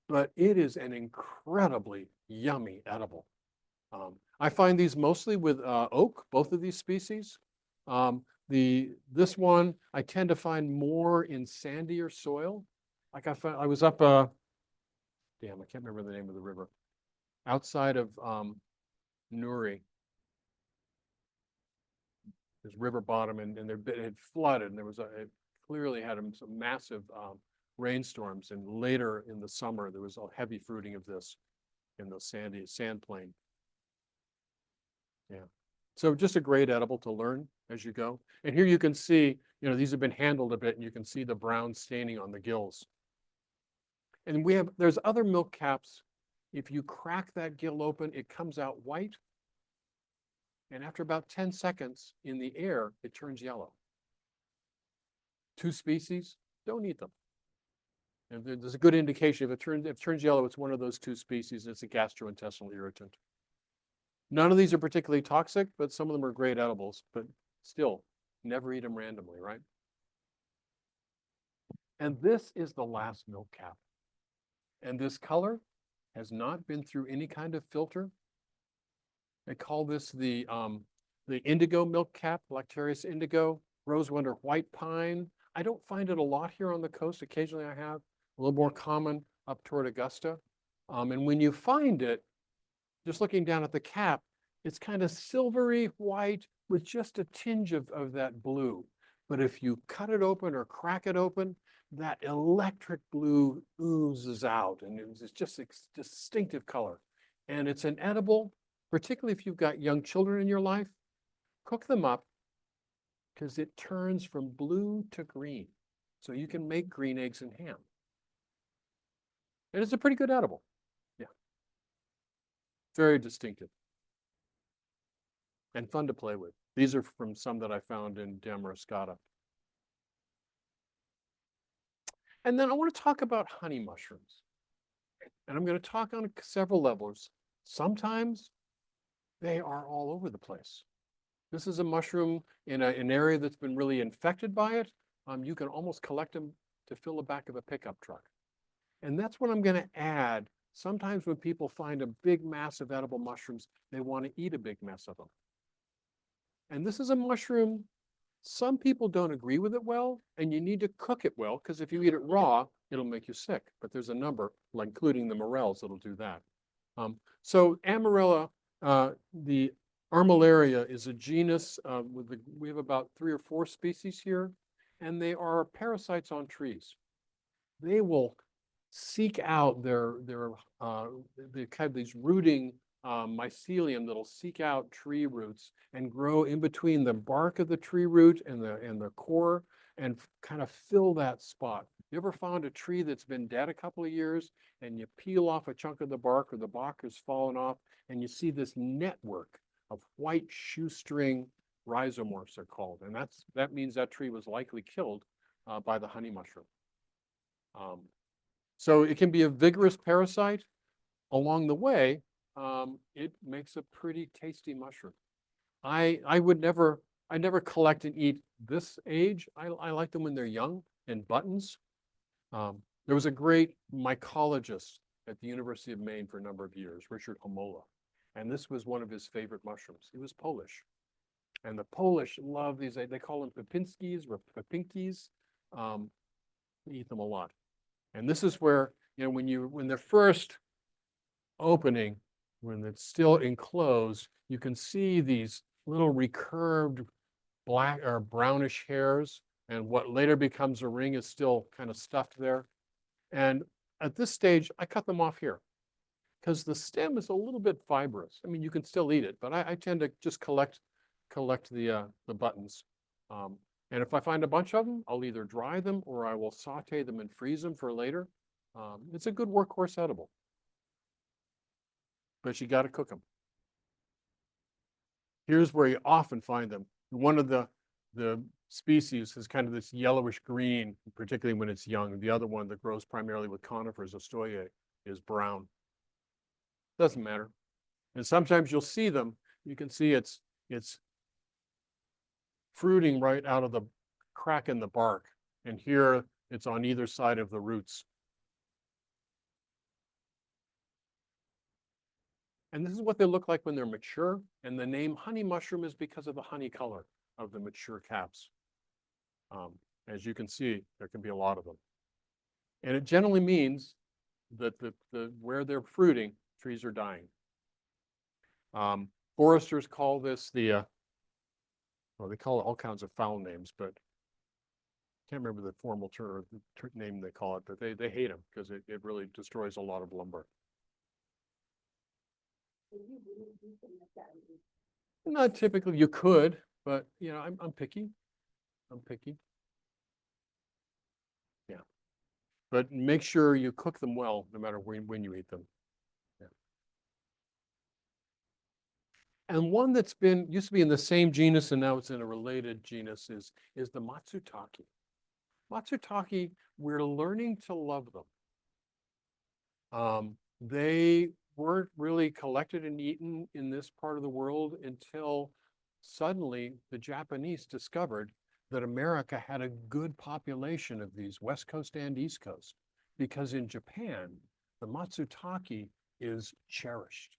but it is an incredibly yummy edible. I find these mostly with oak, both of these species. This one I tend to find more in sandier soil. Like I was up, damn, I can't remember the name of the river, outside of Newry. There's river bottom, and it had flooded, and it clearly had some massive rainstorms, and later in the summer there was a heavy fruiting of this in the sandy sand plain. Yeah, so just a great edible to learn as you go. And here you can see, you know, these have been handled a bit, and you can see the brown staining on the gills. And there's other milk caps. If you crack that gill open, it comes out white, and after about 10 seconds in the air, it turns yellow. Two species, don't eat them. And there's a good indication if it turns yellow, it's one of those two species, and it's a gastrointestinal irritant. None of these are particularly toxic, but some of them are great edibles, but still, never eat them randomly, right? And this is the last milk cap. And this color has not been through any kind of filter. They call this the indigo milk cap, Lactarius indigo, rosewinter white pine. I don't find it a lot here on the coast. Occasionally I have. A little more common up toward Augusta. And when you find it, just looking down at the cap, it's kind of silvery white with just a tinge of that blue. But if you cut it open or crack it open, that electric blue oozes out, and it's just a distinctive color. And it's an edible, particularly if you've got young children in your life. Cook them up because it turns from blue to green. So you can make green eggs and ham. And it's a pretty good edible. Yeah. Very distinctive. And fun to play with. These are from some that I found in Damariscotta. And then I want to talk about honey mushrooms. And I'm going to talk on several levels. Sometimes they are all over the place. This is a mushroom in an area that's been really infected by it. You can almost collect them to fill the back of a pickup truck. And that's what I'm going to add. Sometimes when people find a big mass of edible mushrooms, they want to eat a big mess of them. And this is a mushroom, some people don't agree with it well, and you need to cook it well, because if you eat it raw, it'll make you sick. But there's a number, like including the morels, that'll do that. So Amarella, the Armillaria is a genus, we have about 3 or 4 species here, and they are parasites on trees. They will seek out they have these rooting mycelium that'll seek out tree roots and grow in between the bark of the tree root and the core and kind of fill that spot. You ever found a tree that's been dead a couple of years and you peel off a chunk of the bark or the bark has fallen off and you see this network of white shoestring rhizomorphs are called, and that means that tree was likely killed by the honey mushroom. So it can be a vigorous parasite. Along the way, it makes a pretty tasty mushroom. I never collect and eat this age. I like them when they're young in buttons. There was a great mycologist at the University of Maine for a number of years, Richard Homola, and this was one of his favorite mushrooms. He was Polish, and the Polish love these. They call them pepinskis or pepinkis. We eat them a lot. And this is where, when they're first opening, when it's still enclosed, you can see these little recurved black or brownish hairs, and what later becomes a ring is still kind of stuffed there. And at this stage, I cut them off here because the stem is a little bit fibrous. I mean, you can still eat it, but I tend to just collect the buttons. And if I find a bunch of them, I'll either dry them or I will saute them and freeze them for later. It's a good workhorse edible, but you got to cook them. Here's where you often find them. One of the species is kind of this yellowish green, particularly when it's young. The other one that grows primarily with conifers, Ostoye, is brown. Doesn't matter. And sometimes you'll see them. You can see it's fruiting right out of the crack in the bark. And here it's on either side of the roots. And this is what they look like when they're mature. And the name honey mushroom is because of the honey color of the mature caps. As you can see, there can be a lot of them. And it generally means that where they're fruiting, trees are dying. Foresters call this well, they call it all kinds of foul names, but I can't remember the formal term or the name they call it, but they hate them because it really destroys a lot of lumber. Not typically, you could, but I'm picky. I'm picky. Yeah. But make sure you cook them well, no matter when you eat them. Yeah. And one that's used to be in the same genus and now it's in a related genus is the Matsutake. Matsutake, we're learning to love them. They weren't really collected and eaten in this part of the world until suddenly the Japanese discovered that America had a good population of these, West Coast and East Coast, because in Japan, the Matsutake is cherished.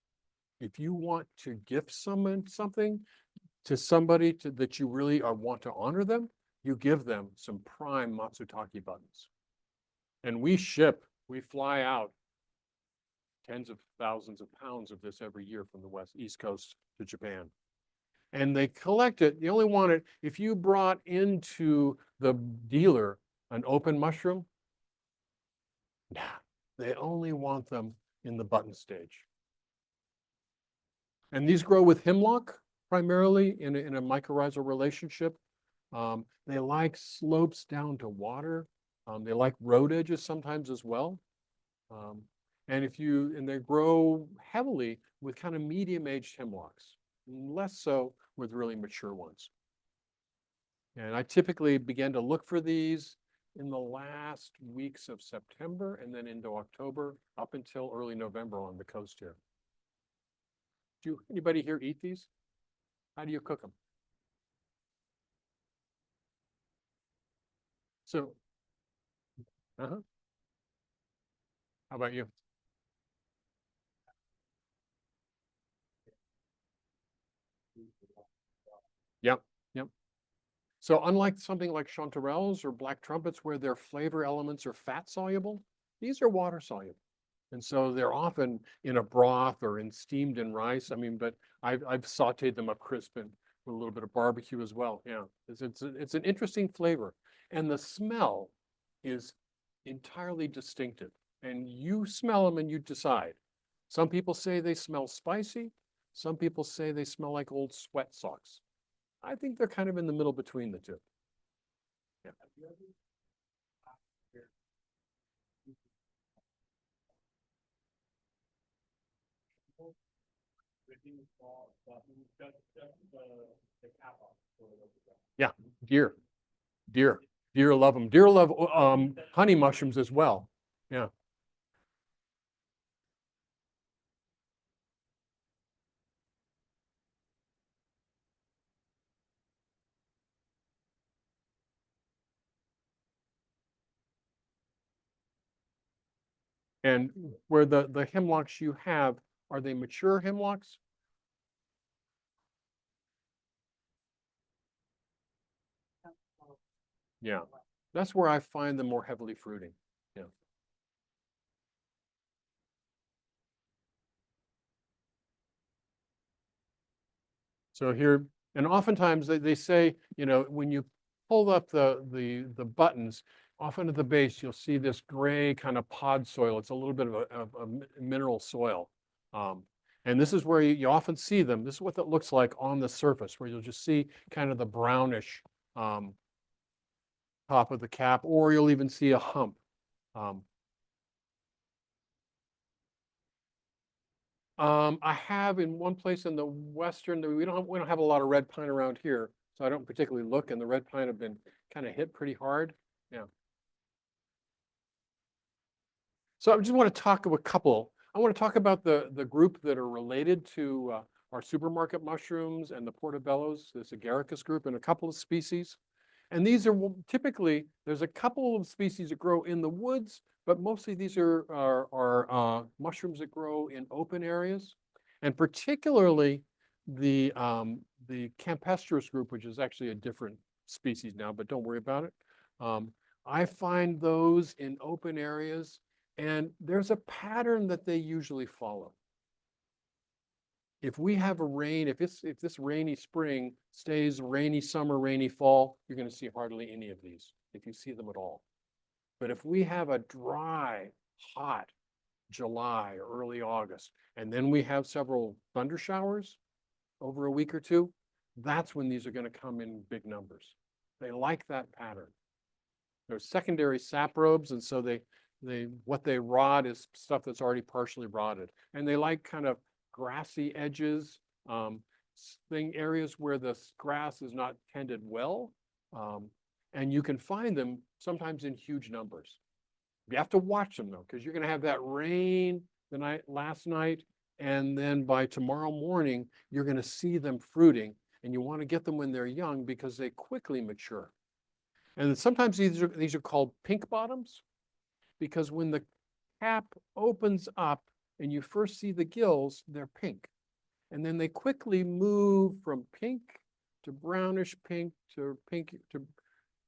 If you want to gift someone something to somebody that you really want to honor them, you give them some prime Matsutake buttons. And we fly out tens of thousands of pounds of this every year from the East Coast to Japan. And they collect it. You only want it if you brought into the dealer an open mushroom. Nah, they only want them in the button stage. And these grow with hemlock primarily in a mycorrhizal relationship. They like slopes down to water. They like road edges sometimes as well. And they grow heavily with kind of medium-aged hemlocks, less so with really mature ones. And I typically begin to look for these in the last weeks of September and then into October up until early November on the coast here. Do anybody here eat these? How do you cook them? So, how about you? Yep, yep. So unlike something like chanterelles or black trumpets where their flavor elements are fat soluble, these are water soluble. And so they're often in a broth or steamed in rice. I mean, but I've sauteed them up crisp and with a little bit of barbecue as well. Yeah, it's an interesting flavor. And the smell is entirely distinctive. And you smell them and you decide. Some people say they smell spicy. Some people say they smell like old sweat socks. I think they're kind of in the middle between the two. Yeah. Yeah, deer love them. Deer love honey mushrooms as well. Yeah. And where the hemlocks you have, are they mature hemlocks? Yeah, that's where I find them more heavily fruiting. Yeah. So here, and oftentimes they say, you know, when you pull up the buttons, often at the base, you'll see this gray kind of pod soil. It's a little bit of a mineral soil. And this is where you often see them. This is what that looks like on the surface, where you'll just see kind of the brownish top of the cap, or you'll even see a hump. I have in one place in the western, we don't have a lot of red pine around here, so I don't particularly look, and the red pine have been kind of hit pretty hard. Yeah. So I just want to talk about a couple. I want to talk about the group that are related to our supermarket mushrooms and the portobellos, this agaricus group, and a couple of species. And these are typically, there's a couple of species that grow in the woods, but mostly these are mushrooms that grow in open areas. And particularly the campestris group, which is actually a different species now, but don't worry about it. I find those in open areas, and there's a pattern that they usually follow. If we have a rain, if this rainy spring stays rainy summer, rainy fall, you're going to see hardly any of these, if you see them at all. But if we have a dry, hot July or early August, and then we have several thunder showers over a week or two, that's when these are going to come in big numbers. They like that pattern. They're secondary saprobes, and so what they rot is stuff that's already partially rotted. And they like kind of grassy edges, areas where the grass is not tended well. And you can find them sometimes in huge numbers. You have to watch them though, because you're going to have that rain last night, and then by tomorrow morning, you're going to see them fruiting, and you want to get them when they're young because they quickly mature. And sometimes these are called pink bottoms, because when the cap opens up and you first see the gills, they're pink. And then they quickly move from pink to brownish pink to pink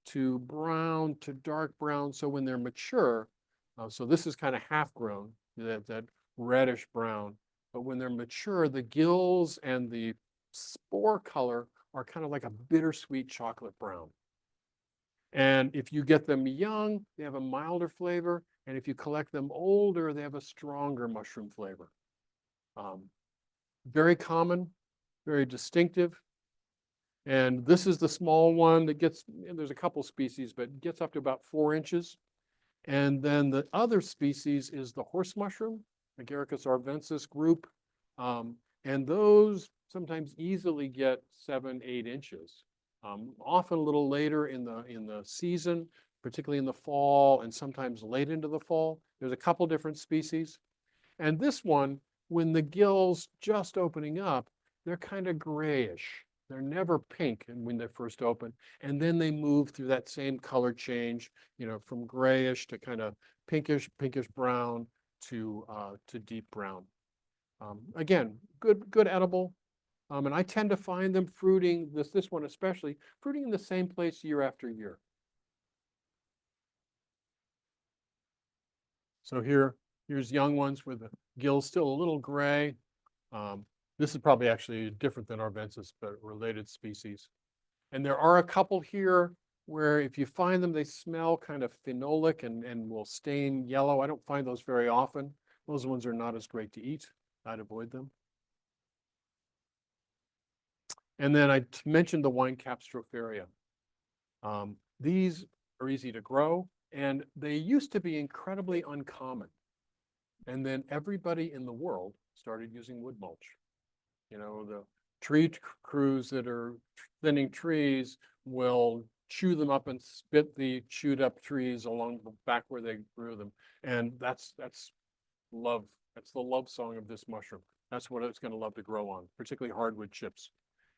to brown to dark brown. So when they're mature, so this is kind of half grown, that reddish brown. But when they're mature, the gills and the spore color are kind of like a bittersweet chocolate brown. And if you get them young, they have a milder flavor. And if you collect them older, they have a stronger mushroom flavor. Very common, very distinctive. And this is the small one that gets, there's a couple species, but gets up to about 4 inches. And then the other species is the horse mushroom, Agaricus arvensis group. And those sometimes easily get 7, 8 inches. Often a little later in the season, particularly in the fall and sometimes late into the fall. There's a couple different species. And this one, when the gills just opening up, they're kind of grayish. They're never pink when they first open. And then they move through that same color change, you know, from grayish to kind of pinkish brown to deep brown. Again, good edible. And I tend to find them fruiting, this one especially, fruiting in the same place year after year. So here's young ones with the gills still a little gray. This is probably actually different than arvensis, but related species. And there are a couple here where if you find them, they smell kind of phenolic and will stain yellow. I don't find those very often. Those ones are not as great to eat. I'd avoid them. And then I mentioned the wine cap stropharia. These are easy to grow, and they used to be incredibly uncommon. And then everybody in the world started using wood mulch. You know, the tree crews that are thinning trees will chew them up and spit the chewed up trees along the back where they grew them. And that's love. That's the love song of this mushroom. That's what it's going to love to grow on, particularly hardwood chips.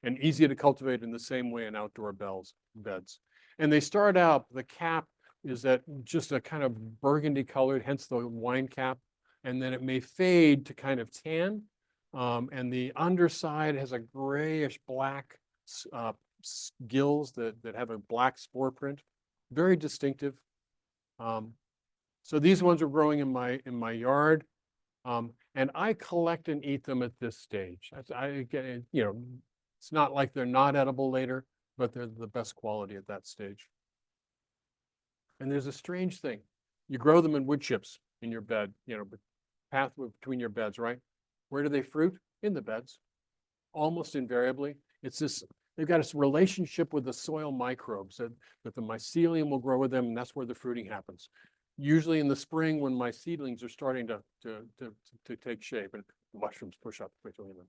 And easy to cultivate in the same way in outdoor beds. And they start out, the cap is that just a kind of burgundy colored, hence the wine cap. And then it may fade to kind of tan. And the underside has a grayish black gills that have a black spore print. Very distinctive. So these ones are growing in my yard. And I collect and eat them at this stage. You know, It's not like they're not edible later, but they're the best quality at that stage. And there's a strange thing. You grow them in wood chips in your bed, path between your beds, right? Where do they fruit? In the beds. Almost invariably. It's this, they've got this relationship with the soil microbes that the mycelium will grow with them, and that's where the fruiting happens. Usually in the spring when my seedlings are starting to take shape and the mushrooms push up between them.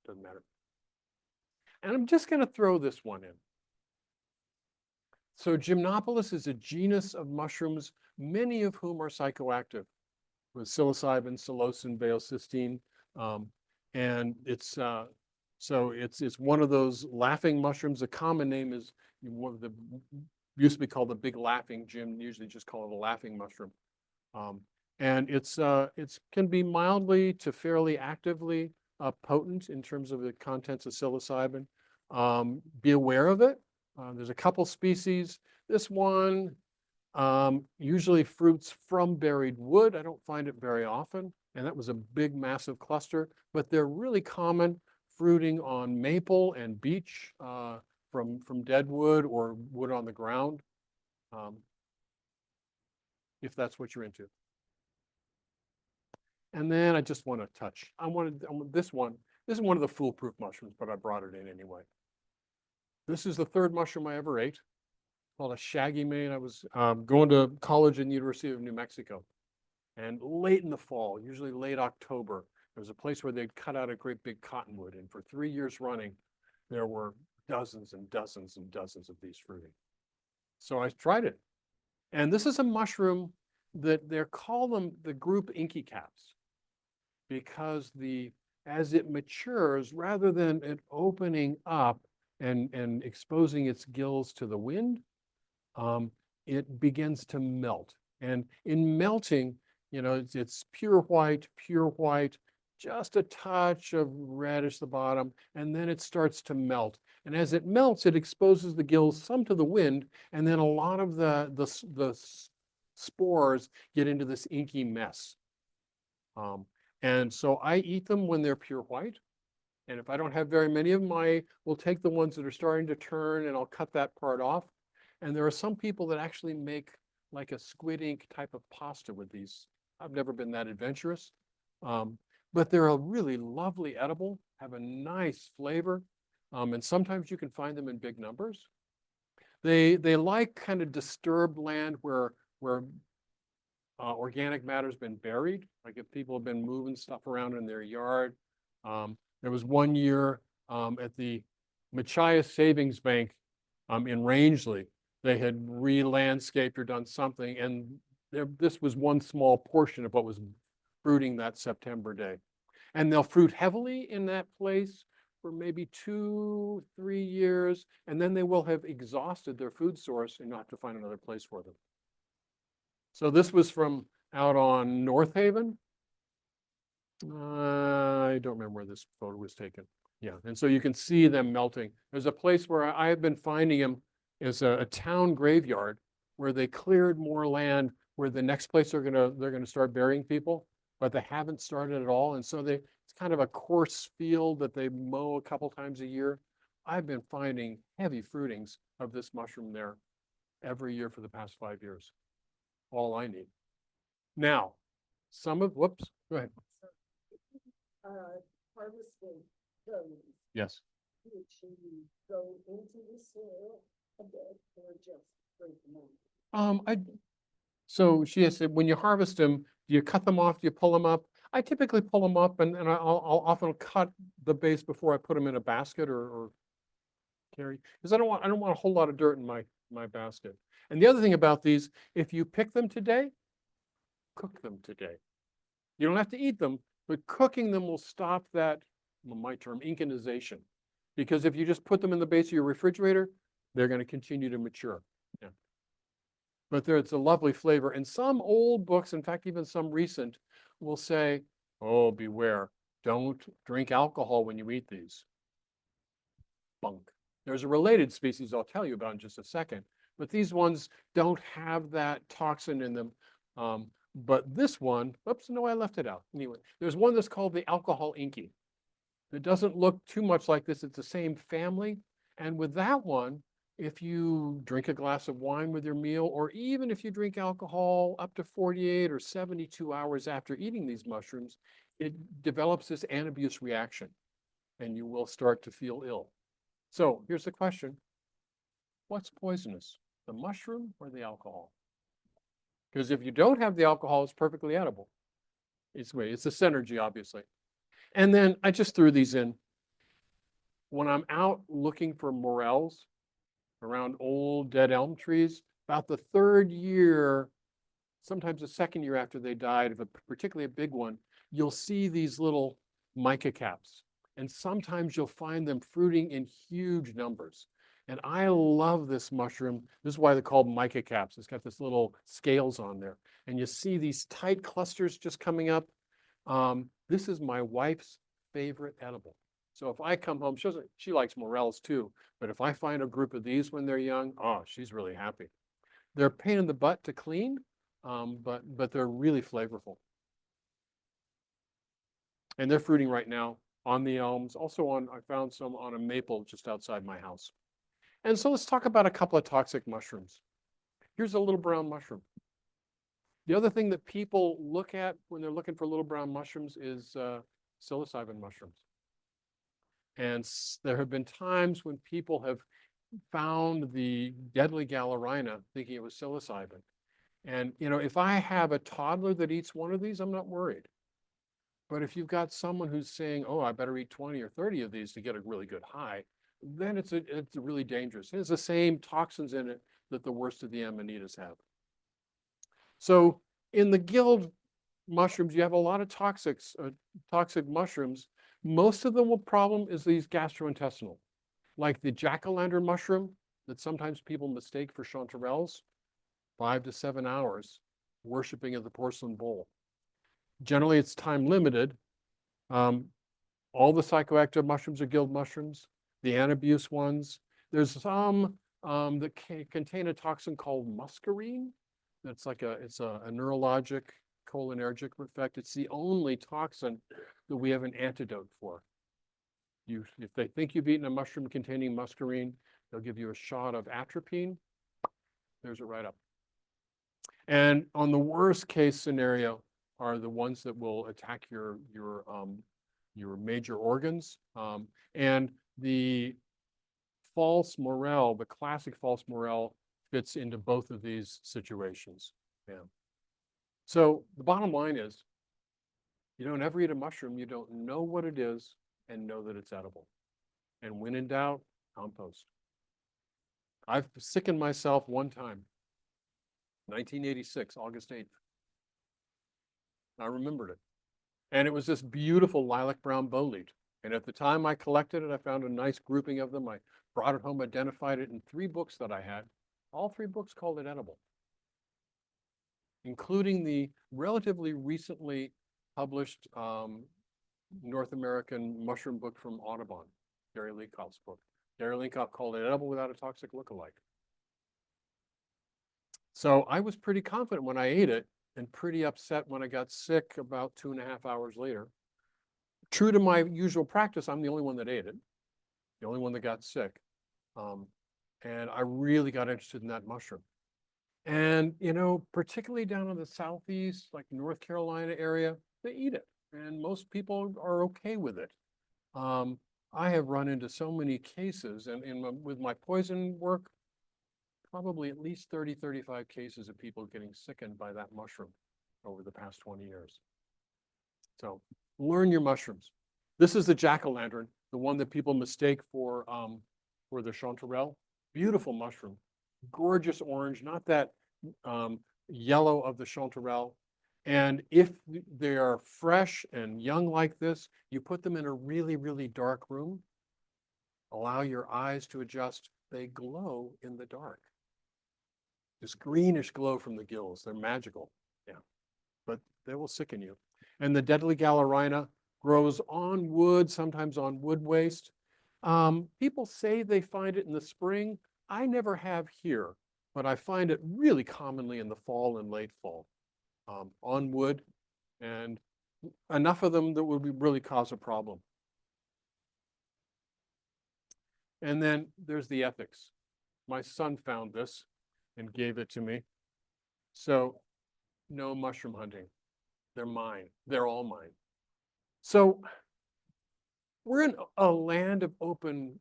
Doesn't matter. And I'm just going to throw this one in. So Gymnopolis is a genus of mushrooms, many of whom are psychoactive, with psilocybin, psilocin, baeocystin, and it's one of those laughing mushrooms. The common name is used to be called the big laughing. Jim usually just call it a laughing mushroom, and it's can be mildly to fairly actively potent in terms of the contents of psilocybin. Be aware of it. There's a couple species. This one usually fruits from buried wood. I don't find it very often. And that was a big, massive cluster. But they're really common, fruiting on maple and beech from dead wood or wood on the ground, if that's what you're into. And then I just want to touch. I want this one. This is one of the foolproof mushrooms, but I brought it in anyway. This is the third mushroom I ever ate, called a shaggy mane. I was going to college in the University of New Mexico. And late in the fall, usually late October, there was a place where they'd cut out a great big cottonwood. And for 3 years running, there were dozens and dozens and dozens of these fruiting. So I tried it. And this is a mushroom that they call them the group inky caps, because as it matures, rather than it opening up and exposing its gills to the wind, it begins to melt. And in melting, it's pure white, just a touch of reddish at the bottom, and then it starts to melt. And as it melts, it exposes the gills some to the wind, and then a lot of the spores get into this inky mess. And so I eat them when they're pure white. And if I don't have very many of them, I will take the ones that are starting to turn and I'll cut that part off. And there are some people that actually make like a squid ink type of pasta with these. I've never been that adventurous, but they're a really lovely edible, have a nice flavor. And sometimes you can find them in big numbers. They like kind of disturbed land where organic matter has been buried, like if people have been moving stuff around in their yard. There was one year at the Machias Savings Bank in Rangeley, they had re-landscaped or done something, and this was one small portion of what was fruiting that September day. And they'll fruit heavily in that place for maybe 2-3 years, and then they will have exhausted their food source and not have to find another place for them. So this was from out on North Haven. I don't remember where this photo was taken. Yeah, and so you can see them melting. There's a place where I have been finding them, is a town graveyard where they cleared more land where the next place they're gonna start burying people, but they haven't started at all. And so it's kind of a coarse field that they mow a couple times a year. I've been finding heavy fruitings of this mushroom there every year for the past 5 years. All I need. Now, whoops, go ahead. Harvesting those, Yes. would you go into the soil a bit or just break them out? So she has said, when you harvest them, do you cut them off? Do you pull them up? I typically pull them up, and I'll often cut the base before I put them in a basket or carry, because I don't want a whole lot of dirt in my basket. And the other thing about these, if you pick them today, cook them today. You don't have to eat them, but cooking them will stop that, my term, inkinization. Because if you just put them in the base of your refrigerator, they're going to continue to mature. Yeah. But it's a lovely flavor. And some old books, in fact, even some recent, will say, oh, beware, don't drink alcohol when you eat these. Bunk. There's a related species I'll tell you about in just a second. But these ones don't have that toxin in them. But this one, oops, no, I left it out. Anyway, there's one that's called the alcohol inky that doesn't look too much like this. It's the same family. And with that one, if you drink a glass of wine with your meal, or even if you drink alcohol up to 48 or 72 hours after eating these mushrooms, it develops this anabuse reaction and you will start to feel ill. So here's the question. What's poisonous, the mushroom or the alcohol? Because if you don't have the alcohol, it's perfectly edible. It's the synergy, obviously. And then I just threw these in. When I'm out looking for morels around old dead elm trees, about the third year, sometimes the second year after they died, of particularly a big one, you'll see these little mica caps. And sometimes you'll find them fruiting in huge numbers. And I love this mushroom. This is why they're called mica caps. It's got this little scales on there. And you see these tight clusters just coming up. This is my wife's favorite edible. So if I come home, she likes morels too, but if I find a group of these when they're young, oh, she's really happy. They're a pain in the butt to clean, but they're really flavorful. And they're fruiting right now on the elms. Also I found some on a maple just outside my house. And so let's talk about a couple of toxic mushrooms. Here's a little brown mushroom. The other thing that people look at when they're looking for little brown mushrooms is psilocybin mushrooms. And there have been times when people have found the deadly Galerina thinking it was psilocybin. And, you know, if I have a toddler that eats one of these, I'm not worried. But if you've got someone who's saying, oh, I better eat 20 or 30 of these to get a really good high, then it's really dangerous. It has the same toxins in it that the worst of the Amanitas have. So in the guild mushrooms, you have a lot of toxic mushrooms. Most of the problem is these gastrointestinal, like the jack-o'-lantern mushroom that sometimes people mistake for chanterelles, 5 to 7 hours worshiping of the porcelain bowl. Generally, it's time limited. All the psychoactive mushrooms are guild mushrooms, the anabuse ones. There's some that contain a toxin called muscarine. That's like it's a neurologic cholinergic effect. It's the only toxin that we have an antidote for. If they think you've eaten a mushroom containing muscarine, they'll give you a shot of atropine. There's it right up. And on the worst case scenario are the ones that will attack your major organs. And the false morel, the classic false morel, fits into both of these situations. Yeah. So the bottom line is, you don't ever eat a mushroom, you don't know what it is and know that it's edible. And when in doubt, compost. I've sickened myself one time, 1986, August 8th. I remembered it. And it was this beautiful lilac brown bolete. And at the time I collected it, I found a nice grouping of them. I brought it home, identified it in 3 books that I had. All 3 books called it edible, including the relatively recently published North American mushroom book from Audubon, Gary Leacock's book. Gary Leacock called it edible without a toxic lookalike. So I was pretty confident when I ate it and pretty upset when I got sick about 2.5 hours later. True to my usual practice, I'm the only one that ate it, the only one that got sick. And I really got interested in that mushroom. And, you know, particularly down in the southeast, like North Carolina area, they eat it. And most people are okay with it. I have run into so many cases, and with my poison work, probably at least 30, 35 cases of people getting sickened by that mushroom over the past 20 years. So learn your mushrooms. This is the jack-o'-lantern, the one that people mistake for the chanterelle. Beautiful mushroom, gorgeous orange, not that yellow of the chanterelle. And if they are fresh and young like this, you put them in a really, really dark room, allow your eyes to adjust, they glow in the dark. This greenish glow from the gills, they're magical, yeah, but they will sicken you. And the deadly Galerina grows on wood, sometimes on wood waste. People say they find it in the spring. I never have here, but I find it really commonly in the fall and late fall on wood, and enough of them that would really cause a problem. And then there's the ethics. My son found this and gave it to me. So no mushroom hunting. They're mine. They're all mine. So we're in a land of open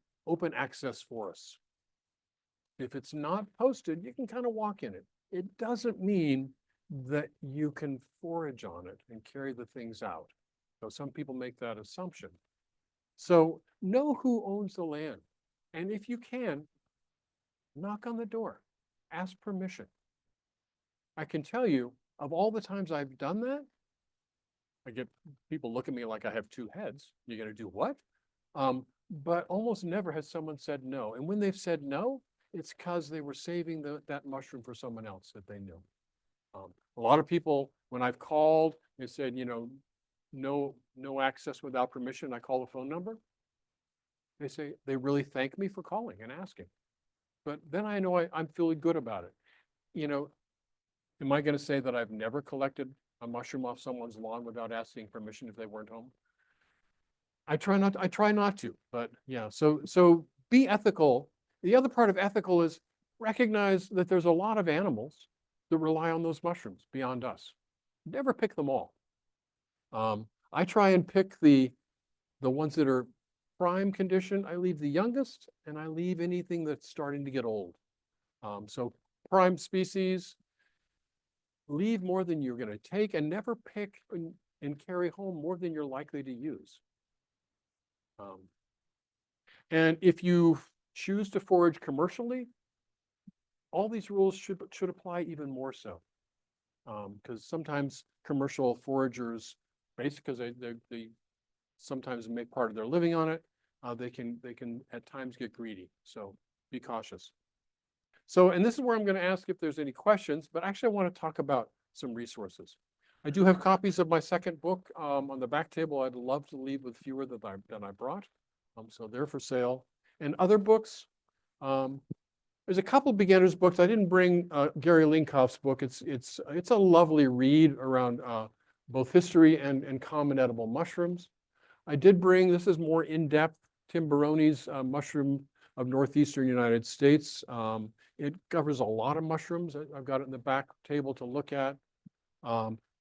access forests. If it's not posted, you can kind of walk in it. It doesn't mean that you can forage on it and carry the things out. So some people make that assumption. So know who owns the land. And if you can, knock on the door, ask permission. I can tell you, of all the times I've done that, I get people look at me like I have two heads. You're going to do what? But almost never has someone said no. And when they've said no, it's because they were saving that mushroom for someone else that they knew. A lot of people, when I've called, they said, you know, no access without permission. I call the phone number. They say they really thank me for calling and asking. But then I know I'm feeling good about it. You know, am I going to say that I've never collected a mushroom off someone's lawn without asking permission if they weren't home? I try not to, but yeah, so be ethical. The other part of ethical is recognize that there's a lot of animals that rely on those mushrooms beyond us. Never pick them all. I try and pick the ones that are prime condition. I leave the youngest and I leave anything that's starting to get old. So prime species, leave more than you're going to take, and never pick and carry home more than you're likely to use. And if you choose to forage commercially, all these rules should apply even more so. Because sometimes commercial foragers, basically because they sometimes make part of their living on it, they can at times get greedy. So be cautious. So, and this is where I'm going to ask if there's any questions, but actually I want to talk about some resources. I do have copies of my second book on the back table. I'd love to leave with fewer than I brought. So they're for sale. And other books, there's a couple beginners books. I didn't bring Gary Linkoff's book. It's a lovely read around both history and common edible mushrooms. I did bring, this is more in-depth, Tim Baroni's Mushroom of Northeastern United States. It covers a lot of mushrooms. I've got it in the back table to look at.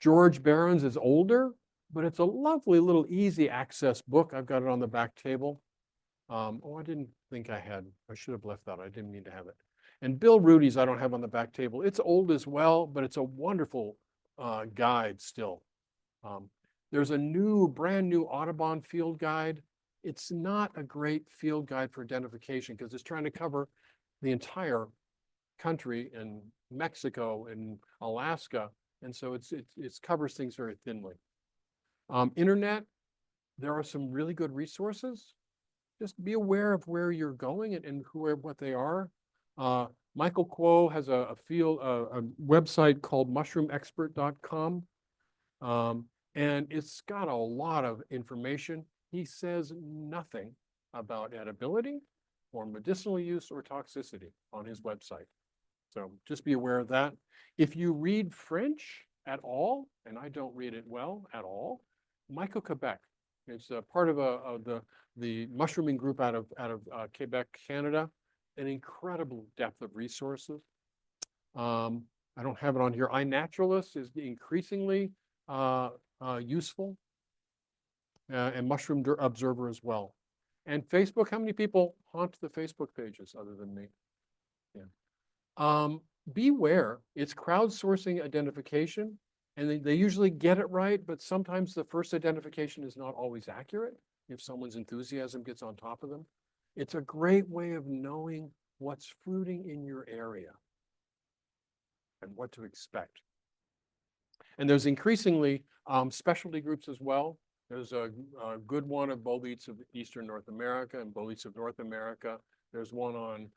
George Barron's is older, but it's a lovely little easy access book. I've got it on the back table. Oh, I didn't think I had. I should have left that. I didn't mean to have it. And Bill Rudy's I don't have on the back table. It's old as well, but it's a wonderful guide still. There's a brand new Audubon field guide. It's not a great field guide for identification because it's trying to cover the entire country and Mexico and Alaska. And so it covers things very thinly. Internet, there are some really good resources. Just be aware of where you're going and what they are. Michael Kuo has a website called mushroomexpert.com. And it's got a lot of information. He says nothing about edibility or medicinal use or toxicity on his website. So just be aware of that. If you read French at all, and I don't read it well at all, Myco Quebec. It's a part of the mushrooming group out of Quebec, Canada. An incredible depth of resources. I don't have it on here. iNaturalist is increasingly useful, and Mushroom Observer as well. And Facebook, how many people haunt the Facebook pages other than me? Yeah. Beware, it's crowdsourcing identification, and they usually get it right, but sometimes the first identification is not always accurate if someone's enthusiasm gets on top of them. It's a great way of knowing what's fruiting in your area and what to expect. And there's increasingly specialty groups as well. There's a good one of boletes of Eastern North America and boletes of North America. There's one on,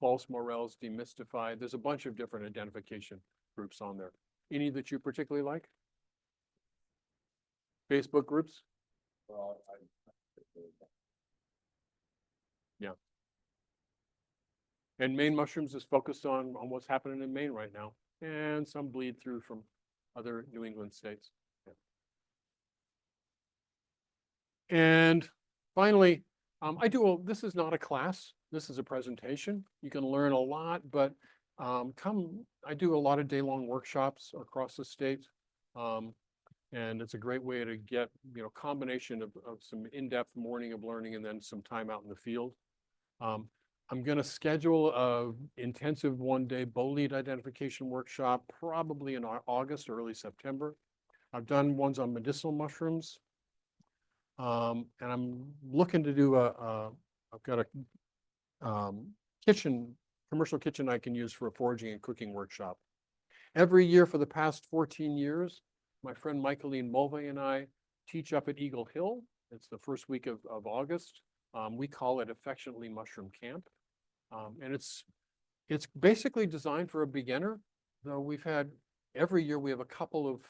false morels demystified. There's a bunch of different identification groups on there. Any that you particularly like? Facebook groups? Well, Yeah. And Maine Mushrooms is focused on what's happening in Maine right now, and some bleed through from other New England states. Yeah. And finally, This is not a class, this is a presentation. You can learn a lot, but I do a lot of day-long workshops across the state. And it's a great way to get, combination of some in-depth morning of learning and then some time out in the field. I'm gonna schedule a intensive one-day bolete identification workshop, probably in August, early September. I've done ones on medicinal mushrooms. And I'm looking to do I've got a commercial kitchen I can use for a foraging and cooking workshop. Every year for the past 14 years, my friend Mulvey and I teach up at Eagle Hill. It's the first week of August. We call it affectionately Mushroom Camp. And it's basically designed for a beginner, though every year we have a couple of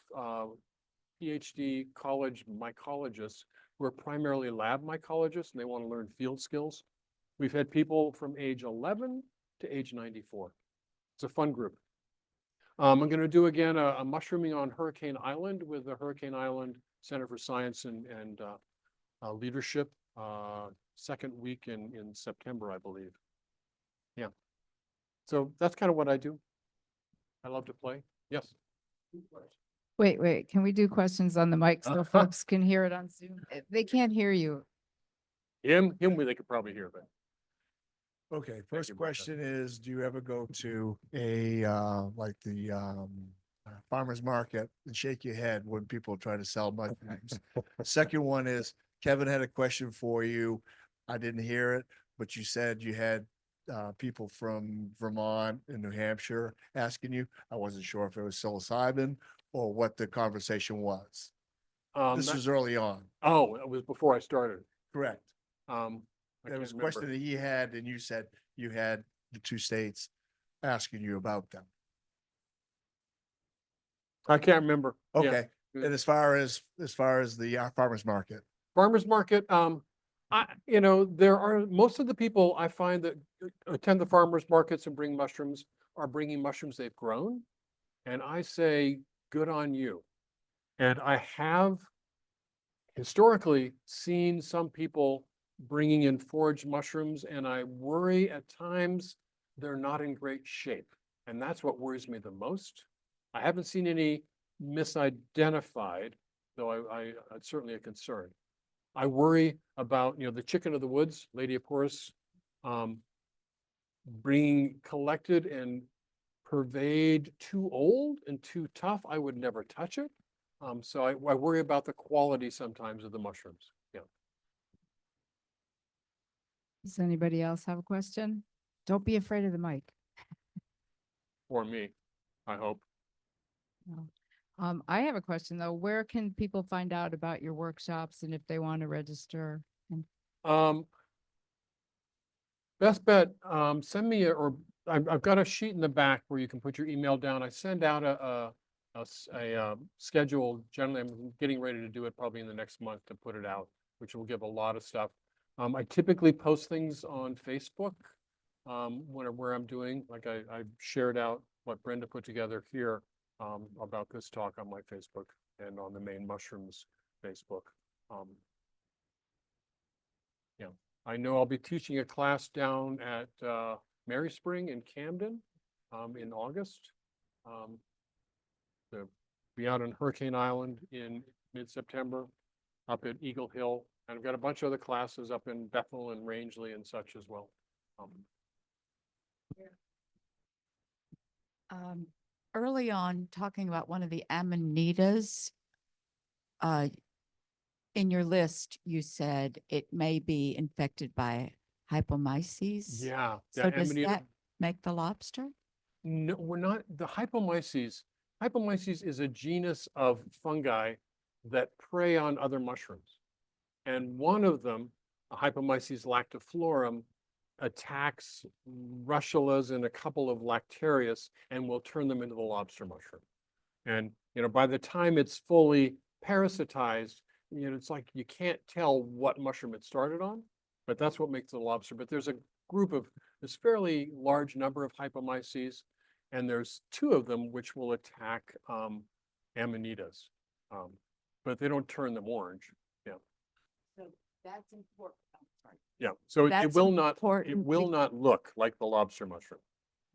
PhD college mycologists who are primarily lab mycologists and they want to learn field skills. We've had people from age 11 to age 94. It's a fun group. I'm going to do again a mushrooming on Hurricane Island with the Hurricane Island Center for Science and Leadership, second week in September, I believe. Yeah. So that's kind of what I do. I love to play. Yes. Wait, can we do questions on the mic so folks can hear it on Zoom? They can't hear you. Him, they could probably hear, but. Okay, you, first Brenda. question is, do you ever go to a, like the, farmer's market and shake your head when people try to sell mushrooms? Second one is, Kevin had a question for you. I didn't hear it, but you said you had, people from Vermont and New Hampshire asking you. I wasn't sure if it was psilocybin or what the conversation was. This was early on, Oh, it was before I started. correct? I There can't was a remember. question that he had, and you said you had the two states asking you about them. I can't remember. Yeah. Okay, and as far as the farmer's market, Farmers market, there are, most of the people I find that attend the farmers markets and bring mushrooms are bringing mushrooms they've grown. And I say, good on you. And I have historically seen some people bringing in foraged mushrooms, and I worry at times they're not in great shape. And that's what worries me the most. I haven't seen any misidentified, though it's certainly a concern. I worry about, the chicken of the woods, Ladeoporus, being collected and purveyed too old and too tough. I would never touch it. So I worry about the quality sometimes of the mushrooms. Yeah. Does anybody else have a question? Don't be afraid of the mic. For me, I hope. No. I have a question though. Where can people find out about your workshops and if they want to register? Best bet, send me I've got a sheet in the back where you can put your email down. I send out a schedule. Generally, I'm getting ready to do it probably in the next month to put it out, which will give a lot of stuff. I typically post things on Facebook where I'm doing, like I shared out what Brenda put together here about this talk on my Facebook and on the Maine Mushrooms Facebook. Yeah, I know I'll be teaching a class down at Mary Spring in Camden in August. To be out on Hurricane Island in mid-September, up at Eagle Hill, and I've got a bunch of other classes up in Bethel and Rangeley and such as well. Early on, talking about one of the Amanitas, in your list, you said it may be infected by hypomyces. Yeah. So does that make the lobster? No, we're not. The hypomyces. Hypomyces is a genus of fungi that prey on other mushrooms. And one of them, Hypomyces lactiflorum, attacks russulas and a couple of lactarius and will turn them into the lobster mushroom. And, by the time it's fully parasitized, it's like you can't tell what mushroom it started on, but that's what makes the lobster. But there's this fairly large number of hypomyces, and there's two of them which will attack Amanitas, but they don't turn them orange. Yeah. So That's important. I'm sorry. Yeah, so it That's will important not look like the lobster mushroom.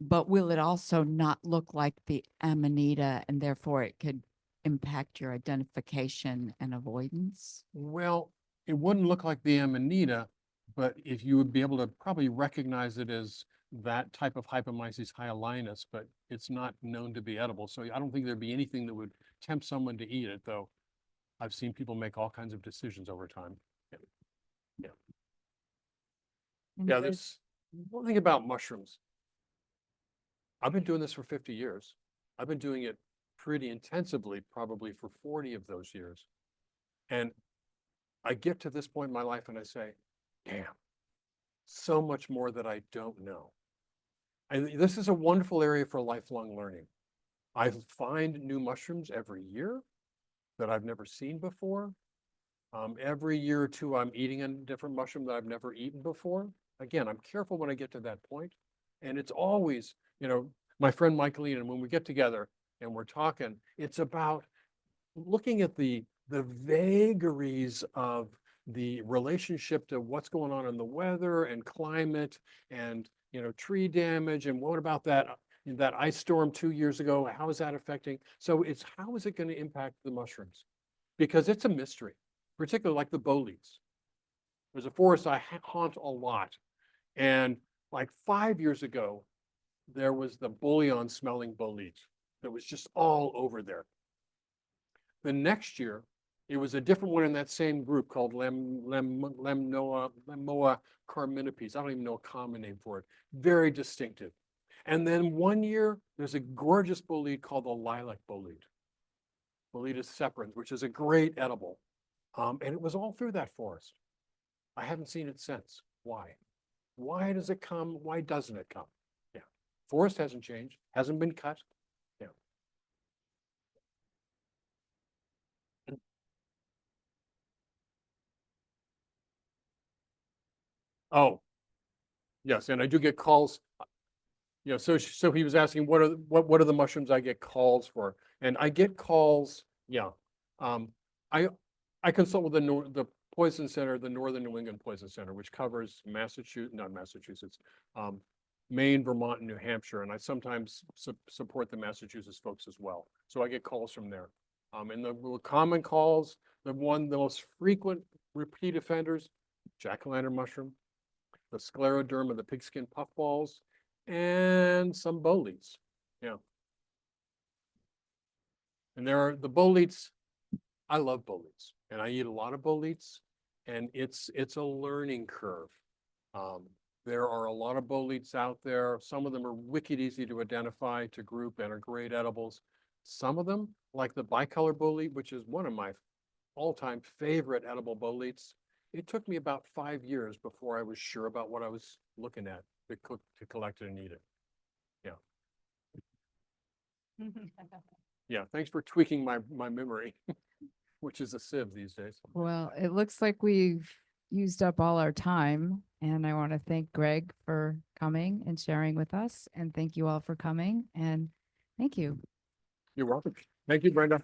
But will it also not look like the Amanita and therefore it could impact your identification and avoidance? Well, it wouldn't look like the Amanita, but if you would be able to probably recognize it as that type of Hypomyces hyalinus, but it's not known to be edible. So I don't think there'd be anything that would tempt someone to eat it, though. I've seen people make all kinds of decisions over time. And Yeah, there's- this one thing about mushrooms. I've been doing this for 50 years. I've been doing it pretty intensively, probably for 40 of those years. And I get to this point in my life and I say, damn, so much more that I don't know. And this is a wonderful area for lifelong learning. I find new mushrooms every year that I've never seen before. Every year or two, I'm eating a different mushroom that I've never eaten before. Again, I'm careful when I get to that point. And it's always, my friend Michaelina, when we get together and we're talking, it's about looking at the vagaries of the relationship to what's going on in the weather and climate and, tree damage. And what about that ice storm 2 years ago? How is that affecting? So it's how is it going to impact the mushrooms? Because it's a mystery, particularly like the boletes. There's a forest I haunt a lot. And like 5 years ago, there was the bouillon smelling bolete that was just all over there. The next year, it was a different one in that same group called Lemnoa carminipes. I don't even know a common name for it. Very distinctive. And then one year, there's a gorgeous bolete called the lilac bolete. Boletus separans, which is a great edible. And it was all through that forest. I haven't seen it since. Why? Why does it come? Why doesn't it come? Yeah. Forest hasn't changed, hasn't been cut. Yeah. Oh, yes, and I do get calls. So he was asking what are the mushrooms I get calls for? And I get calls, yeah. I consult with the Poison Center, the Northern New England Poison Center, which covers Massachusetts, Maine, Vermont, and New Hampshire, and I sometimes support the Massachusetts folks as well. So I get calls from there. And the common calls, the most frequent repeat offenders, jack-o'-lantern mushroom, the scleroderma, the pigskin puffballs, and some boletes. Yeah. And there are the boletes. I love boletes, and I eat a lot of boletes, and it's a learning curve. There are a lot of boletes out there. Some of them are wicked easy to identify, to group, and are great edibles. Some of them, like the bicolor bolete, which is one of my all-time favorite edible boletes, it took me about 5 years before I was sure about what I was looking at to collect it and eat it. Yeah. Yeah, thanks for tweaking my memory, which is a sieve these days. Well, it looks like we've used up all our time, and I want to thank Greg for coming and sharing with us, and thank you all for coming, and thank you. You're welcome. Thank you, Brenda.